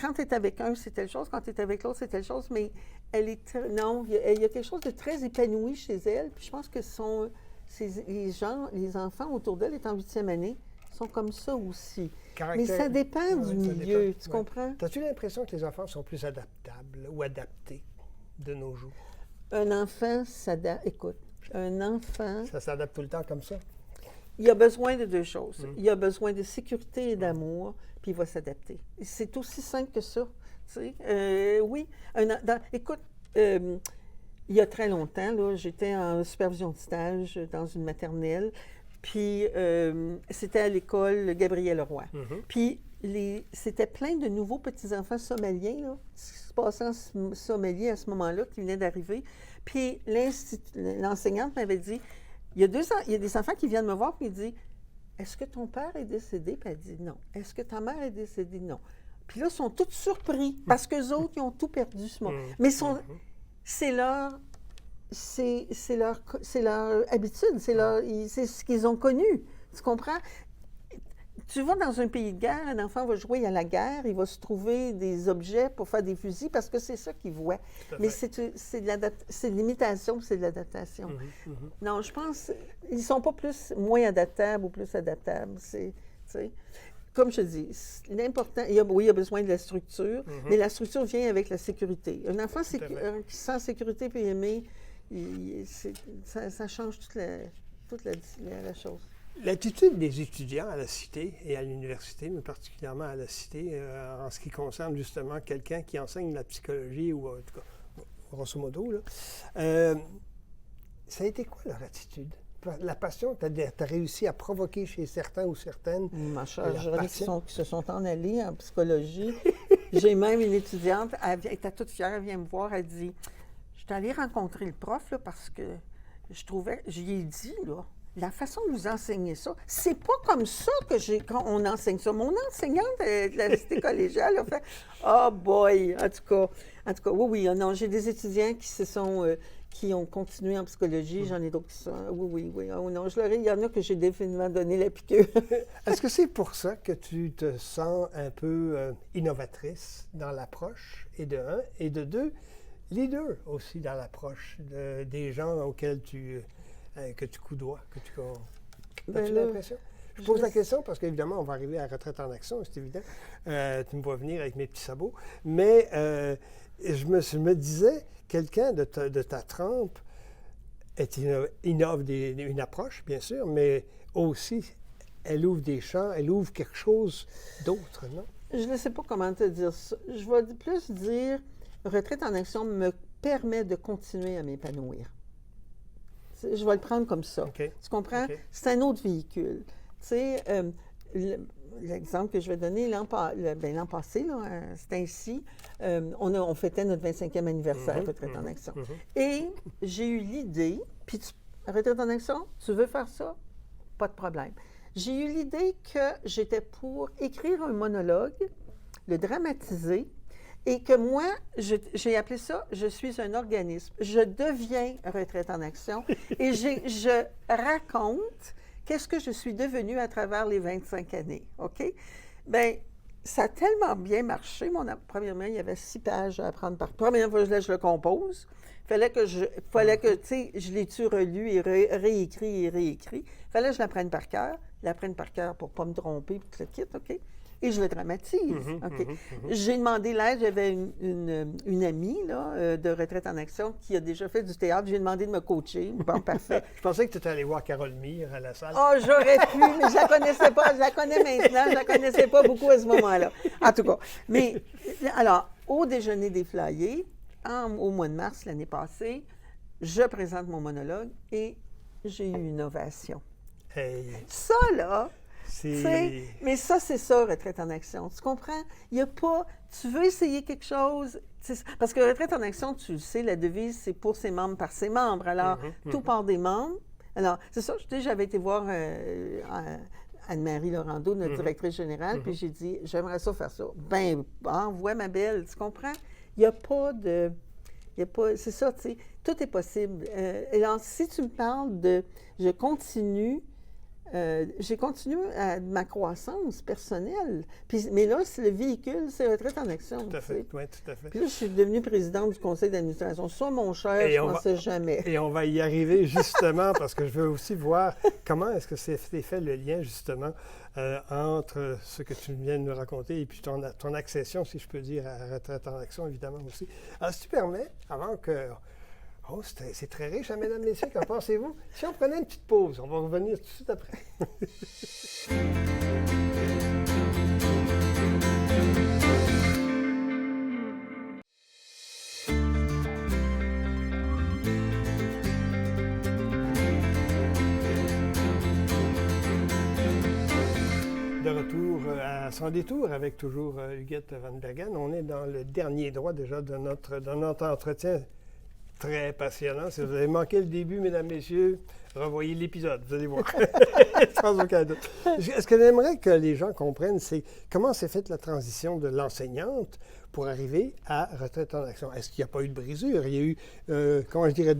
Speaker 2: Quand tu es avec un, c'est telle chose, quand tu es avec l'autre, c'est telle chose, mais elle est. Non, il y a quelque chose de très épanoui chez elle. Puis je pense que les enfants autour d'elle, étant en 8e année, sont comme ça aussi. Mais ça dépend du milieu, tu comprends?
Speaker 1: As-tu l'impression que les enfants sont plus adaptables ou adaptés de nos jours?
Speaker 2: Un enfant s'adapte. Écoute, un enfant...
Speaker 1: Ça s'adapte tout le temps comme ça?
Speaker 2: Il a besoin de 2 choses. Il a besoin de sécurité et d'amour, puis il va s'adapter. C'est aussi simple que ça. Tu sais? Oui. Écoute, il y a très longtemps, là, j'étais en supervision de stage dans une maternelle, puis c'était à l'école Gabriel-Leroy. Puis c'était plein de nouveaux petits-enfants somaliens, là, qui se passaient en Somalie à ce moment-là, qui venaient d'arriver. Puis l'enseignante m'avait dit, il y a des enfants qui viennent me voir et ils disent, est-ce que ton père est décédé? Puis elle dit non. Est-ce que ta mère est décédée? Non. Puis là, ils sont tous surpris parce qu'eux autres, ils ont tout perdu ce moment. Mais c'est leur habitude, c'est ce qu'ils ont connu. Tu comprends? Tu vas dans un pays de guerre, un enfant va jouer à la guerre, il va se trouver des objets pour faire des fusils parce que c'est ça qu'il voit. Mais c'est de l'imitation, c'est de l'adaptation. Non, je pense ils ne sont pas moins adaptables ou plus adaptables. Comme je dis, l'important, il y a besoin de la structure, mais la structure vient avec la sécurité. Un enfant qui se sent sécurité et aimé, ça change toute la chose.
Speaker 1: L'attitude des étudiants à la Cité et à l'université, mais particulièrement à la Cité, en ce qui concerne justement quelqu'un qui enseigne la psychologie, ou en tout cas, grosso modo, là, ça a été quoi leur attitude? La passion, tu as réussi à provoquer chez certains ou certaines.
Speaker 2: Ma chère, qui se sont en allés en psychologie. J'ai même une étudiante, elle était toute fière, elle vient me voir, elle dit, je suis allée rencontrer le prof là, parce que j'y ai dit, là, la façon de vous enseigner ça, c'est pas comme ça quand on enseigne ça. Mon enseignante de la cité collégiale a fait « Oh boy! » En tout cas, oui, non, j'ai des étudiants qui ont continué en psychologie, j'en ai d'autres qui sont... Oui. Oh non, il y en a que j'ai définitivement donné la piqûre.
Speaker 1: Est-ce que c'est pour ça que tu te sens un peu innovatrice dans l'approche, et de un, et de deux, leader aussi dans l'approche des gens auxquels que tu coudoies, as-tu l'impression? Je pose la question parce qu'évidemment, on va arriver à la retraite en action, c'est évident. Tu me vois venir avec mes petits sabots. Mais je me disais, quelqu'un de ta trempe innove une approche, bien sûr, mais aussi, elle ouvre des champs, elle ouvre quelque chose d'autre, non?
Speaker 2: Je ne sais pas comment te dire ça. Je vais plus dire, retraite en action me permet de continuer à m'épanouir. Je vais le prendre comme ça.
Speaker 1: Okay.
Speaker 2: Tu comprends?
Speaker 1: Okay.
Speaker 2: C'est un autre véhicule. Tu sais, l'exemple que je vais donner, l'an passé, c'est ainsi, on fêtait notre 25e anniversaire, Retraite en action. Et j'ai eu l'idée, puis Retraite en action, tu veux faire ça? Pas de problème. J'ai eu l'idée que j'étais pour écrire un monologue, le dramatiser, et que moi, j'ai appelé ça « Je suis un organisme ». Je deviens Retraite en action et je raconte qu'est-ce que je suis devenue à travers les 25 années, OK? Bien, ça a tellement bien marché. Premièrement, il y avait 6 pages à apprendre par... Première fois que je le compose, fallait que, tu sais, je l'ai-tu relu et réécrit. Fallait que je l'apprenne par cœur pour ne pas me tromper, puis tout le kit, OK? Et je le dramatise. OK. J'ai demandé l'aide, j'avais une amie là, de Retraite en action qui a déjà fait du théâtre. J'ai demandé de me coacher. Bon, parfait.
Speaker 1: Je pensais que tu étais allé voir Carole Mire à la salle.
Speaker 2: Oh, j'aurais pu, mais je la connaissais pas. Je la connais maintenant, je la connaissais pas beaucoup à ce moment-là. En tout cas. Mais, alors, au déjeuner des flyers, au mois de mars l'année passée, je présente mon monologue et j'ai eu une ovation.
Speaker 1: Hey.
Speaker 2: Ça, là... Mais ça, c'est ça, Retraite en action. Tu comprends? Il n'y a pas... Tu veux essayer quelque chose... Parce que Retraite en action, tu le sais, la devise, c'est pour ses membres, par ses membres. Alors, tout part des membres. Alors, c'est ça, j'avais été voir Anne-Marie Laurando, notre directrice générale, puis j'ai dit, j'aimerais ça faire ça. Ben, envoie ma belle, tu comprends? Il n'y a pas de... c'est ça, tu sais, tout est possible. Alors, si tu me parles de... j'ai continué ma croissance personnelle. Mais là, c'est le véhicule, c'est Retraite en action.
Speaker 1: Tout à fait, oui, tout à fait.
Speaker 2: Puis là, je suis devenue présidente du conseil d'administration. Ça, mon cher, je ne pensais jamais.
Speaker 1: Et on va y arriver justement parce que je veux aussi voir comment est-ce que c'est fait le lien justement entre ce que tu viens de nous raconter et puis ton accession, si je peux dire, à Retraite en action, évidemment aussi. Alors, si tu permets, avant que... Oh, c'est très riche, hein, mesdames, messieurs, qu'en pensez-vous? Si on prenait une petite pause, on va revenir tout de suite après. De retour à Sans détour avec toujours Huguette Van Bergen. On est dans le dernier droit déjà de notre entretien. Très passionnant. Si vous avez manqué le début, mesdames, messieurs, revoyez l'épisode, vous allez voir. Sans aucun doute. Ce que j'aimerais que les gens comprennent, c'est comment s'est faite la transition de l'enseignante pour arriver à Retraite en action. Est-ce qu'il n'y a pas eu de brisure? Il y a eu, comment je dirais,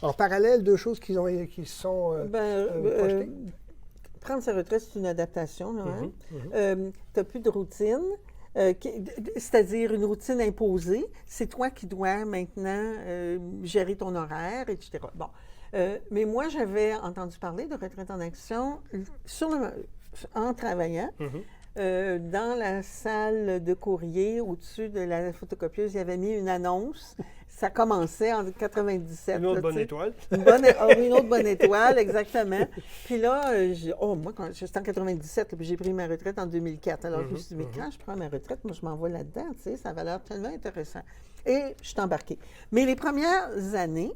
Speaker 1: en parallèle, deux choses qui sont projetées?
Speaker 2: Prendre sa retraite, c'est une adaptation. Tu n'as plus de routine. C'est-à-dire une routine imposée. C'est toi qui dois maintenant gérer ton horaire, etc. Bon. Mais moi, j'avais entendu parler de Retraite en action en travaillant. Dans la salle de courrier, au-dessus de la photocopieuse, il y avait mis une annonce. Ça commençait en 97.
Speaker 1: Une autre bonne étoile.
Speaker 2: Une autre bonne étoile, exactement. Puis là, moi, quand j'étais en 97, puis j'ai pris ma retraite en 2004. Alors, je me suis dit, mais quand je prends ma retraite, moi, je m'envoie là-dedans, tu sais, ça va l'air tellement intéressant. Et je suis embarquée. Mais les premières années,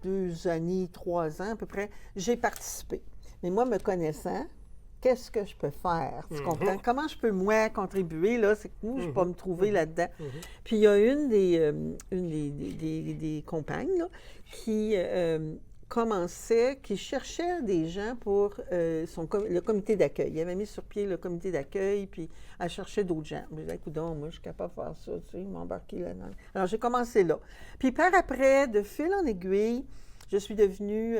Speaker 2: 2 années, 3 ans à peu près, j'ai participé. Mais moi, me connaissant, qu'est-ce que je peux faire? Tu comprends? Comment je peux, moi, contribuer? Là, c'est que moi, je ne vais pas me trouver là-dedans. Puis, il y a une des compagnes là, qui commençait, qui cherchait des gens pour le comité d'accueil. Il avait mis sur pied le comité d'accueil, puis elle cherchait d'autres gens. Je me disais, écoute, moi, je suis capable de faire ça, tu sais, m'embarquer là-dedans. Alors, j'ai commencé là. Puis par après, de fil en aiguille, je suis devenue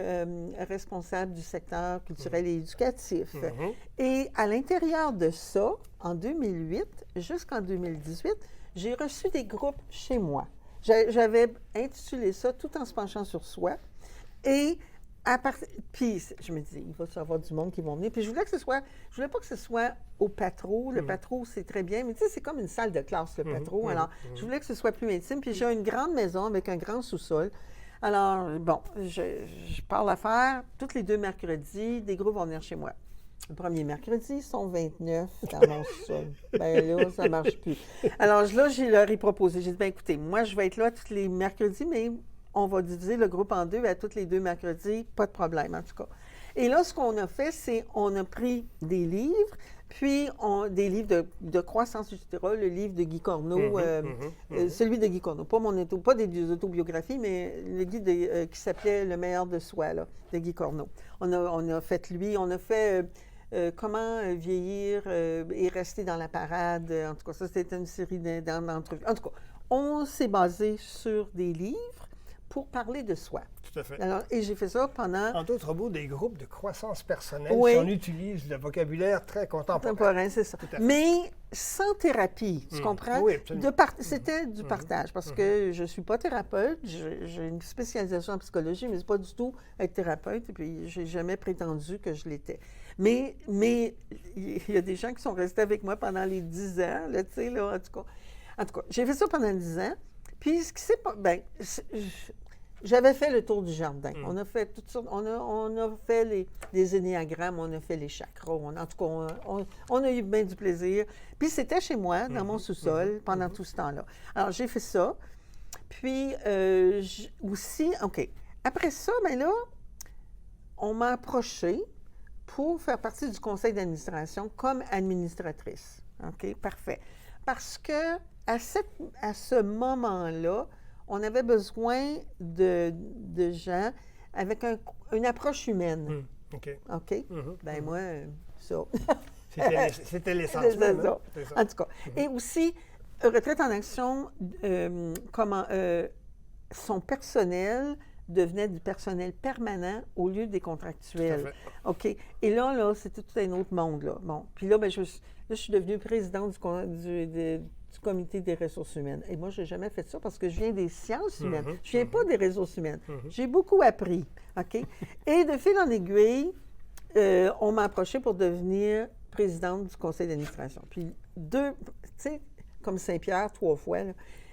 Speaker 2: responsable du secteur culturel et éducatif. Et à l'intérieur de ça, en 2008 jusqu'en 2018, j'ai reçu des groupes chez moi. J'avais intitulé ça « Tout en se penchant sur soi ». Et puis, je me dis, il va y avoir du monde qui vont venir. Puis, je voulais pas que ce soit au Patro. Le Patro, c'est très bien, mais tu sais, c'est comme une salle de classe, le Patro. Alors, je voulais que ce soit plus intime. Puis, j'ai une grande maison avec un grand sous-sol. Alors, bon, je pars l'affaire. Tous les 2 mercredis, des groupes vont venir chez moi. Le premier mercredi, ils sont 29 dans mon sol. Bien là, ça ne marche plus. Alors là, leur ai proposé. J'ai dit, bien écoutez, moi, je vais être là tous les mercredis, mais on va diviser le groupe en 2 à tous les 2 mercredis. Pas de problème, en tout cas. Et là, ce qu'on a fait, c'est on a pris des livres, puis des livres de croissance, etc., le livre de Guy Corneau, celui de Guy Corneau, pas des autobiographies, mais le guide qui s'appelait « Le meilleur de soi », là, de Guy Corneau. On a fait lui, on a fait comment vieillir et rester dans la parade. En tout cas, ça, c'était une série d'entrevues. En tout cas, on s'est basé sur des livres pour parler de soi.
Speaker 1: Tout à fait.
Speaker 2: Alors, et j'ai fait ça pendant...
Speaker 1: En d'autres mots, des groupes de croissance personnelle,
Speaker 2: Oui.
Speaker 1: si on utilise le vocabulaire très contemporain.
Speaker 2: C'est ça. Mais sans thérapie, tu comprends?
Speaker 1: Oui, absolument.
Speaker 2: C'était du partage, parce que je ne suis pas thérapeute, j'ai une spécialisation en psychologie, mais ce n'est pas du tout être thérapeute, et puis je n'ai jamais prétendu que je l'étais. Mais il y a des gens qui sont restés avec moi pendant les 10 ans, là, tu sais, là, en tout cas, j'ai fait ça pendant 10 ans. Puis, ce qui s'est pas. Bien, j'avais fait le tour du jardin. On a fait toutes sortes. On a fait les énéagrammes, on a fait les chakras. En tout cas, on a eu bien du plaisir. Puis, c'était chez moi, dans mon sous-sol, pendant tout ce temps-là. Alors, j'ai fait ça. Puis, aussi, OK. Après ça, bien là, on m'a approchée pour faire partie du conseil d'administration comme administratrice. OK? Parfait. Parce que à ce moment-là, on avait besoin de gens avec une approche humaine.
Speaker 1: OK.
Speaker 2: OK? Bien, moi, ça.
Speaker 1: C'était l'essence même.
Speaker 2: Ça. En tout cas. Et aussi, Retraite en action, son personnel devenait du personnel permanent au lieu des contractuels. OK? Et là, c'était tout un autre monde, là. Bon. Puis là, je suis devenue présidente du comité des ressources humaines. Et moi, je n'ai jamais fait ça parce que je viens des sciences humaines. Je ne viens pas des ressources humaines. J'ai beaucoup appris. OK? Et de fil en aiguille, on m'a approchée pour devenir présidente du conseil d'administration. Puis tu sais, comme Saint-Pierre, 3 fois, là,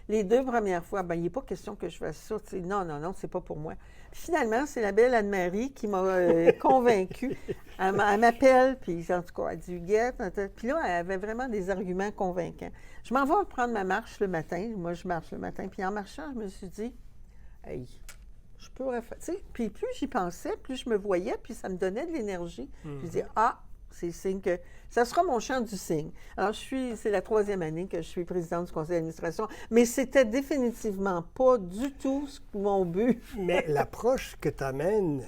Speaker 2: les 2 premières fois, bien, il n'est pas question que je fasse ça. Non, c'est pas pour moi. Puis finalement, c'est la belle Anne-Marie qui m'a convaincue. Elle m'appelle, puis en tout cas, elle dit « Huguette ». Puis là, elle avait vraiment des arguments convaincants. Je m'en vais prendre ma marche le matin. Moi, je marche le matin. Puis en marchant, je me suis dit « Hey, je peux refaire. » Tu sais, puis plus j'y pensais, plus je me voyais, puis ça me donnait de l'énergie. Je disais « Ah, c'est signe que ça sera mon champ du signe. » Alors, c'est la 3e année que je suis présidente du conseil d'administration, mais c'était définitivement pas du tout mon but.
Speaker 1: Mais l'approche que tu amènes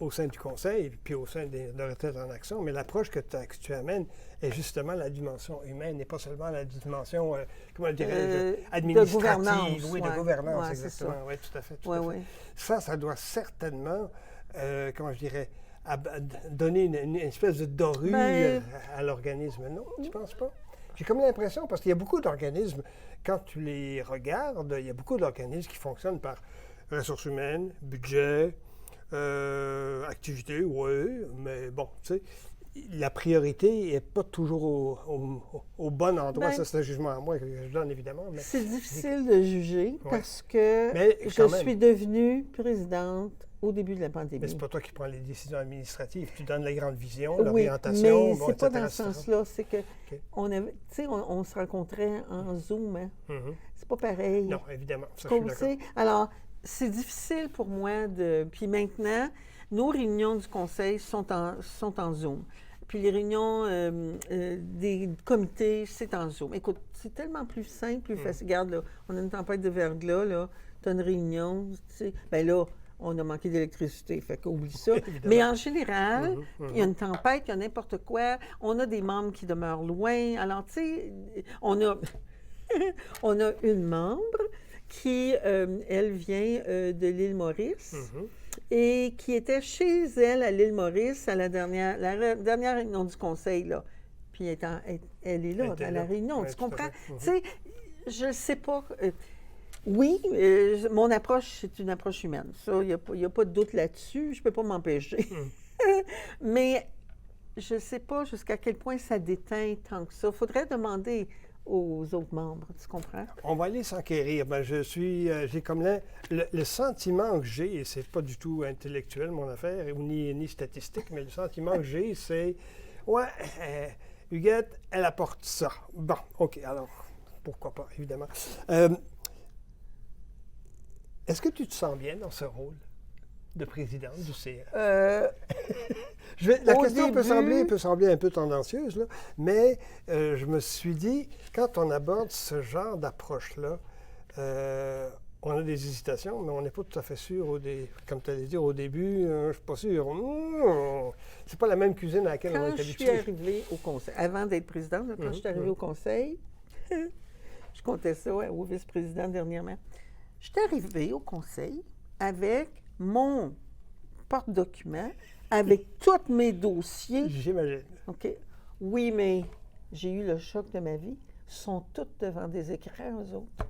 Speaker 1: au sein du conseil, puis au sein de Retraite en action, mais l'approche que tu amènes est justement la dimension humaine et pas seulement la dimension, comment dirais-je, administrative.
Speaker 2: De gouvernance.
Speaker 1: Oui, de gouvernance,
Speaker 2: ouais,
Speaker 1: exactement. Oui, tout à fait. Tout
Speaker 2: ouais,
Speaker 1: à fait.
Speaker 2: ouais.
Speaker 1: Ça doit certainement, comment je dirais, donner une espèce de dorure à l'organisme. Non, tu ne penses pas? J'ai comme l'impression, parce qu'il y a beaucoup d'organismes, quand tu les regardes, il y a beaucoup d'organismes qui fonctionnent par ressources humaines, budget, activité, oui, mais bon, tu sais, la priorité n'est pas toujours au bon endroit. Ça, c'est un jugement à moi que je donne, évidemment. Mais
Speaker 2: c'est difficile de juger parce que je suis devenue présidente au début de la pandémie.
Speaker 1: Mais c'est pas toi qui prends les décisions administratives. Tu donnes la grande vision,
Speaker 2: oui,
Speaker 1: l'orientation,
Speaker 2: mais c'est pas dans
Speaker 1: etc.
Speaker 2: ce sens-là. C'est que on se rencontrait en Zoom. Hein? C'est pas pareil.
Speaker 1: Non, évidemment. Ça, je suis d'accord.
Speaker 2: Alors, c'est difficile pour moi de... Puis maintenant, nos réunions du conseil sont en Zoom. Puis les réunions des comités, c'est en Zoom. Écoute, c'est tellement plus simple, plus facile. Regarde, là, on a une tempête de verglas, là. Tu as une réunion, tu sais. Bien là, on a manqué d'électricité, fait qu'oublie ça.
Speaker 1: Évidemment.
Speaker 2: Mais en général, il y a une tempête, il y a n'importe quoi, on a des membres qui demeurent loin. Alors, tu sais, on a, on a une membre qui, elle vient de l'île Maurice et qui était chez elle à l'île Maurice à la dernière réunion du conseil, là. Puis elle est là, à la réunion, tu comprends? Tu sais, je ne sais pas... oui, mon approche, c'est une approche humaine. Ça, il n'y a pas de doute là-dessus. Je ne peux pas m'empêcher. Mais je ne sais pas jusqu'à quel point ça déteint tant que ça. Il faudrait demander aux autres membres, tu comprends?
Speaker 1: On va aller s'enquérir. Ben, j'ai comme le sentiment que j'ai, et c'est pas du tout intellectuel mon affaire, ni statistique, mais le sentiment que j'ai, c'est, ouais, Huguette, elle apporte ça. Bon, OK, alors, pourquoi pas, évidemment. Est-ce que tu te sens bien dans ce rôle de présidente du CA? La question peut sembler un peu tendancieuse, là, mais je me suis dit, quand on aborde ce genre d'approche-là, on a des hésitations, mais on n'est pas tout à fait sûr, comme tu allais dire au début, je ne suis pas sûr. C'est pas la même cuisine à laquelle on est habitué.
Speaker 2: Quand je suis arrivée au conseil, avant d'être présidente, quand je suis arrivée au conseil, je comptais ça au vice-président dernièrement, je suis arrivée au conseil avec mon porte-document, avec tous mes dossiers.
Speaker 1: J'imagine.
Speaker 2: OK. Oui, mais j'ai eu le choc de ma vie. Ils sont tous devant des écrans, eux autres.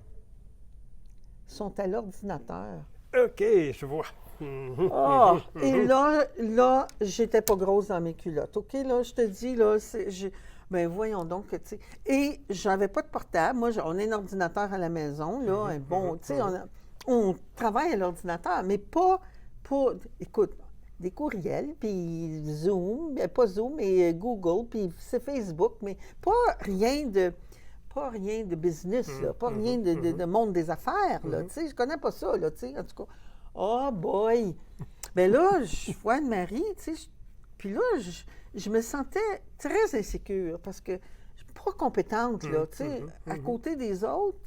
Speaker 2: Ils sont à l'ordinateur.
Speaker 1: OK, je vois.
Speaker 2: Ah! Et là, j'étais pas grosse dans mes culottes. OK, là, je te dis, là, ben voyons donc que, tu sais. Et j'avais pas de portable. Moi, on a un ordinateur à la maison, là, un bon, tu sais, on travaille à l'ordinateur, mais pas pour, écoute, des courriels, puis Zoom, pas Zoom, mais Google, puis c'est Facebook, mais pas rien de business, là, pas rien de monde des affaires, là, tu sais, je connais pas ça, là, tu sais, en tout cas. Oh boy! Bien là, je vois Anne-Marie, tu sais, puis là, je me sentais très insécure, parce que je suis pas compétente, là, tu sais, à côté des autres,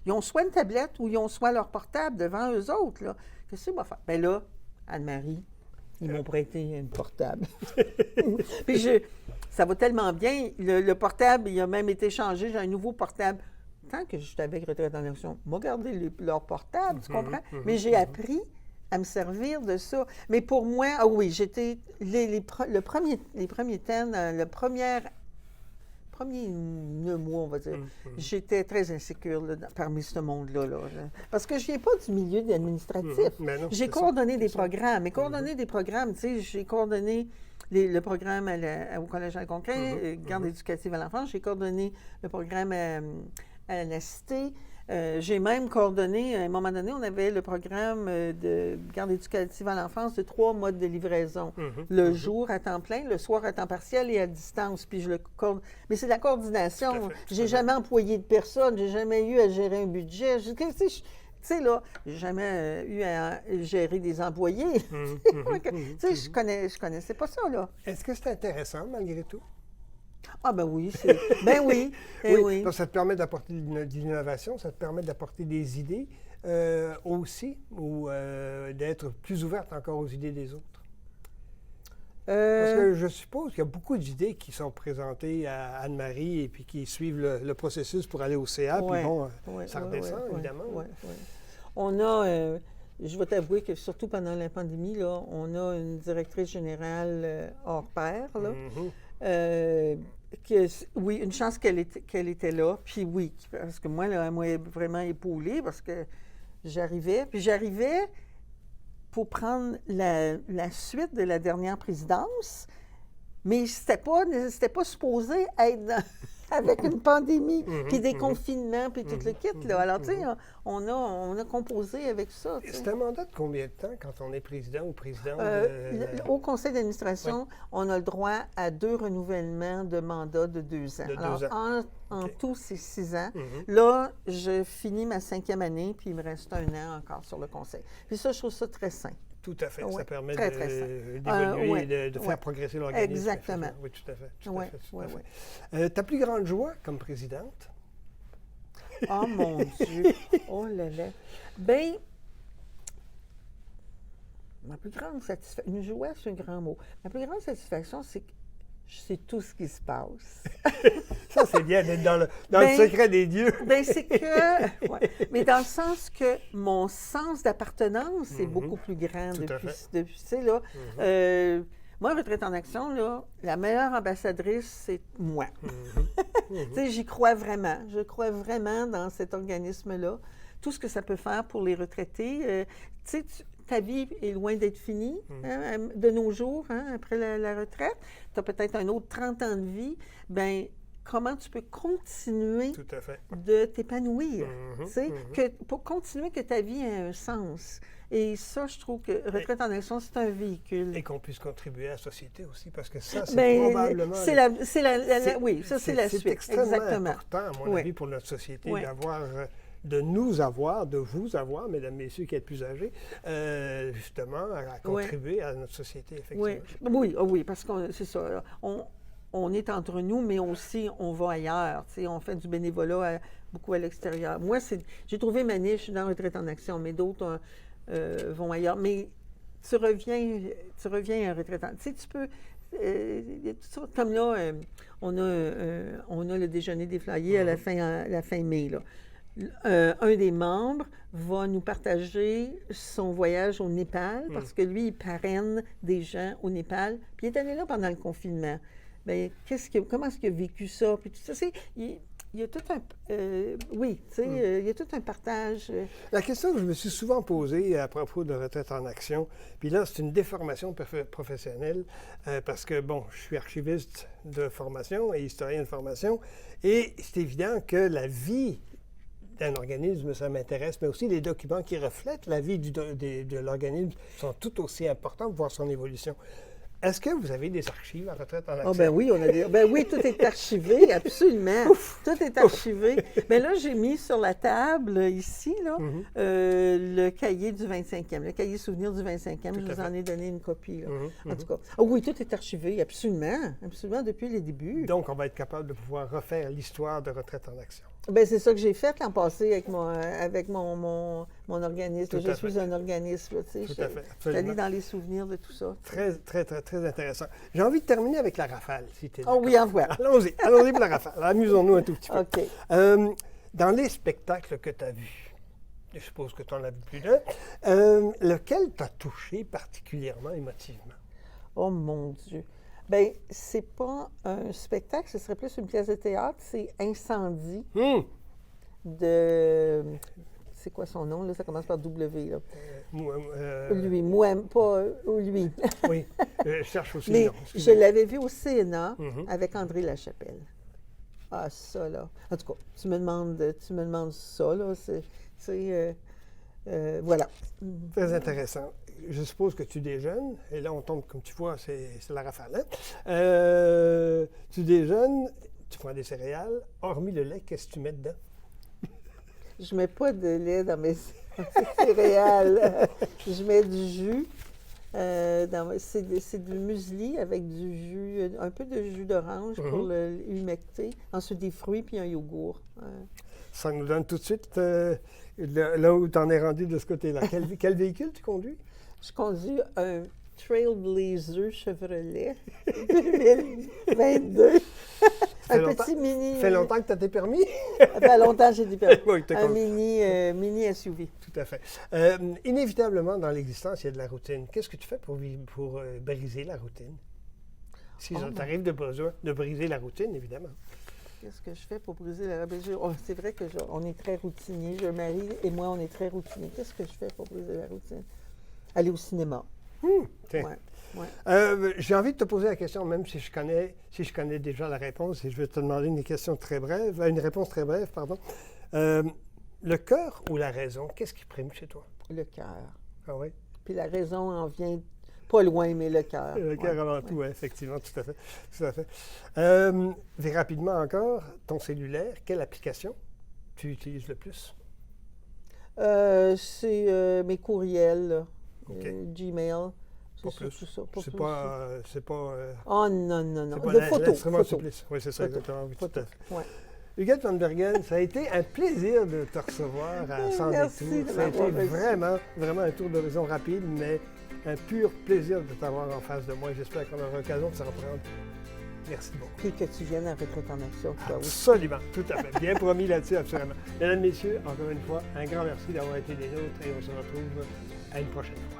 Speaker 2: ils ont soit une tablette ou ils ont soit leur portable devant eux autres, là. Qu'est-ce que va faire? Bien là, Anne-Marie, ils m'ont prêté une portable. Puis ça va tellement bien. Le portable, il a même été changé. J'ai un nouveau portable. Tant que je suis avec Retraite en action, m'a gardé leur portable, tu comprends? Mais j'ai appris à me servir de ça. Mais pour moi, ah oui, j'étais... les premiers temps, le premier mois, on va dire, j'étais très insécure là, parmi ce monde-là. Là. Parce que je ne viens pas du milieu administratif. J'ai coordonné des programmes. Mais coordonner des programmes, tu sais, j'ai coordonné le programme au Collège Algonquin, garde éducative à l'enfance. J'ai coordonné le programme à la Cité. J'ai même coordonné, à un moment donné, on avait le programme de garde éducative à l'enfance de 3 modes de livraison. Le jour à temps plein, le soir à temps partiel et à distance. Puis mais c'est de la coordination. J'ai jamais employé de personne, j'ai jamais eu à gérer un budget. Tu sais, là, j'ai jamais eu à gérer des employés. Tu sais, je connaissais pas ça, là.
Speaker 1: Est-ce que c'est intéressant, malgré tout?
Speaker 2: Ah ben oui, ben oui, oui.
Speaker 1: Donc ça te permet d'apporter de l'innovation, ça te permet d'apporter des idées aussi, ou d'être plus ouverte encore aux idées des autres. Parce que je suppose qu'il y a beaucoup d'idées qui sont présentées à Anne-Marie et puis qui suivent le processus pour aller au CA, puis bon, ça redescend, évidemment.
Speaker 2: On a, je vais t'avouer que surtout pendant la pandémie, là, on a une directrice générale hors pair, là. Oui, une chance qu'elle était là. Puis oui, parce que moi, là, elle m'a vraiment épaulée parce que j'arrivais pour prendre la suite de la dernière présidence, mais c'était pas supposé être avec une pandémie, puis des confinements, puis tout le kit, là. Alors, tu sais, on a composé avec ça.
Speaker 1: C'est un mandat de combien de temps quand on est président ou présidente?
Speaker 2: Au conseil d'administration, on a le droit à 2 renouvellements de mandat de 2 ans. Alors, en tout, c'est 6 ans. Là, je finis ma 5e année, puis il me reste 1 an encore sur le conseil. Puis ça, je trouve ça très sain.
Speaker 1: Tout à fait. Ça permet
Speaker 2: d'évoluer
Speaker 1: et de faire progresser l'organisme.
Speaker 2: Exactement.
Speaker 1: Oui, tout à fait. Ta plus grande joie comme présidente?
Speaker 2: Oh mon Dieu! Oh là là! Bien, ma plus grande satisfaction, une joie, c'est un grand mot. Ma plus grande satisfaction, c'est que je sais tout ce qui se passe.
Speaker 1: Ça, c'est bien d'être dans le secret des dieux.
Speaker 2: Bien, c'est que... Ouais. Mais dans le sens que mon sens d'appartenance est beaucoup plus grand depuis tu sais, là. Moi, Retraite en action, là, la meilleure ambassadrice, c'est moi. Tu sais, j'y crois vraiment. Je crois vraiment dans cet organisme-là. Tout ce que ça peut faire pour les retraités. Tu sais, ta vie est loin d'être finie hein, de nos jours, hein, après la retraite. Tu as peut-être un autre 30 ans de vie. Bien, comment tu peux continuer de t'épanouir, tu sais, pour continuer que ta vie ait un sens. Et ça, je trouve que Retraite en action, c'est un véhicule.
Speaker 1: Et qu'on puisse contribuer à la société aussi, parce que ça, c'est probablement...
Speaker 2: Oui, ça, c'est la suite.
Speaker 1: C'est extrêmement important, à mon avis, pour notre société, d'avoir... de nous avoir, de vous avoir, mesdames, messieurs qui êtes plus âgés, justement, à contribuer à notre société, effectivement.
Speaker 2: Oui, parce que c'est ça. On est entre nous, mais aussi on va ailleurs. Tu sais, on fait du bénévolat beaucoup à l'extérieur. Moi, j'ai trouvé ma niche dans Retraite en action, mais d'autres vont ailleurs. Mais tu reviens à Retraite en action. Tu sais, tu peux... comme là, on a le déjeuner déflayé à la fin mai, là. Un des membres va nous partager son voyage au Népal parce que lui, il parraine des gens au Népal. Puis il est allé là pendant le confinement. Bien, comment est-ce qu'il a vécu ça? Puis tout ça, il y a tout un... il y a tout un partage.
Speaker 1: La question que je me suis souvent posée à propos de Retraite en action, puis là, c'est une déformation professionnelle, parce que, bon, je suis archiviste de formation et historien de formation, et c'est évident que la vie d'un organisme, ça m'intéresse, mais aussi les documents qui reflètent la vie de l'organisme sont tout aussi importants pour voir son évolution. Est-ce que vous avez des archives à Retraite en action?
Speaker 2: Oh, ben oui, oui, tout est archivé, absolument. Tout est archivé. Mais là, j'ai mis sur la table, ici, là, le cahier du 25e, le cahier souvenir du 25e. Je vous en ai donné une copie, là. En tout cas. Oh, oui, tout est archivé, absolument. Absolument, depuis les débuts.
Speaker 1: Donc, on va être capable de pouvoir refaire l'histoire de Retraite en action.
Speaker 2: Bien, c'est ça que j'ai fait l'an passé avec mon organisme. Je suis un organisme, tu sais.
Speaker 1: Tout à fait.
Speaker 2: Je suis allée dans les souvenirs de tout ça.
Speaker 1: Très, très, très, très intéressant. J'ai envie de terminer avec la rafale, si tu es
Speaker 2: d'accord. Oh oui, envoie.
Speaker 1: Allons-y pour la rafale. Amusons-nous un tout petit peu.
Speaker 2: OK.
Speaker 1: Dans les spectacles que tu as vus, je suppose que tu en as vu plus d'un, lequel t'a touché particulièrement émotivement?
Speaker 2: Oh mon Dieu! Bien, c'est pas un spectacle, ce serait plus une pièce de théâtre, c'est Incendie de... C'est quoi son nom, là? Ça commence par W, là. Lui, moi, pas lui.
Speaker 1: Oui, je cherche aussi
Speaker 2: mais
Speaker 1: le nom.
Speaker 2: Je l'avais vu au CNA avec André Lachapelle. Ah, ça, là. En tout cas, tu me demandes ça, là. Voilà.
Speaker 1: Très intéressant. Je suppose que tu déjeunes, et là, on tombe, comme tu vois, c'est la rafale. Hein? Tu déjeunes, tu prends des céréales. Hormis le lait, qu'est-ce que tu mets dedans?
Speaker 2: Je mets pas de lait dans mes céréales. Je mets du jus. C'est du muesli avec du jus, un peu de jus d'orange pour l'humecter. Ensuite, des fruits puis un yogourt.
Speaker 1: Ça nous donne tout de suite là où tu en es rendu de ce côté-là. Quel véhicule tu conduis?
Speaker 2: Je conduis un Trailblazer Chevrolet 2022. Petit mini...
Speaker 1: Ça fait longtemps que tu as tes permis?
Speaker 2: Ça fait longtemps que j'ai des permis.
Speaker 1: Oui,
Speaker 2: un mini SUV.
Speaker 1: Tout à fait. Inévitablement, dans l'existence, il y a de la routine. Qu'est-ce que tu fais pour briser la routine? Si t'arrive de briser la routine, évidemment.
Speaker 2: Qu'est-ce que je fais pour briser la routine? C'est vrai qu'on est très routinier. Je marie et moi, on est très routinier. Qu'est-ce que je fais pour briser la routine? Aller au cinéma.
Speaker 1: J'ai envie de te poser la question, même si je connais déjà la réponse, et je vais te demander une réponse très brève, pardon. Le cœur ou la raison, qu'est-ce qui prime chez toi?
Speaker 2: Le cœur.
Speaker 1: Ah oui?
Speaker 2: Puis la raison en vient pas loin, mais le cœur.
Speaker 1: Le cœur avant tout, effectivement, tout à fait. Et rapidement encore, ton cellulaire, quelle application tu utilises le plus?
Speaker 2: C'est mes courriels, là. Gmail.
Speaker 1: Pas plus. C'est pas...
Speaker 2: Oh non.
Speaker 1: De photos. Oui, c'est ça, exactement. Oui, tout à fait.
Speaker 2: Ouais.
Speaker 1: Huguette Van Bergen, ça a été un plaisir de te recevoir à Sans Détour. Ça a été vraiment un tour d'horizon rapide, mais un pur plaisir de t'avoir en face de moi. J'espère qu'on aura l'occasion de se reprendre. Merci beaucoup.
Speaker 2: Puis que tu viennes à Retraite en Action, toi aussi.
Speaker 1: Absolument, tout à fait. Bien promis là-dessus, absolument. Mesdames, Messieurs, encore une fois, un grand merci d'avoir été des nôtres et on se retrouve à une prochaine fois.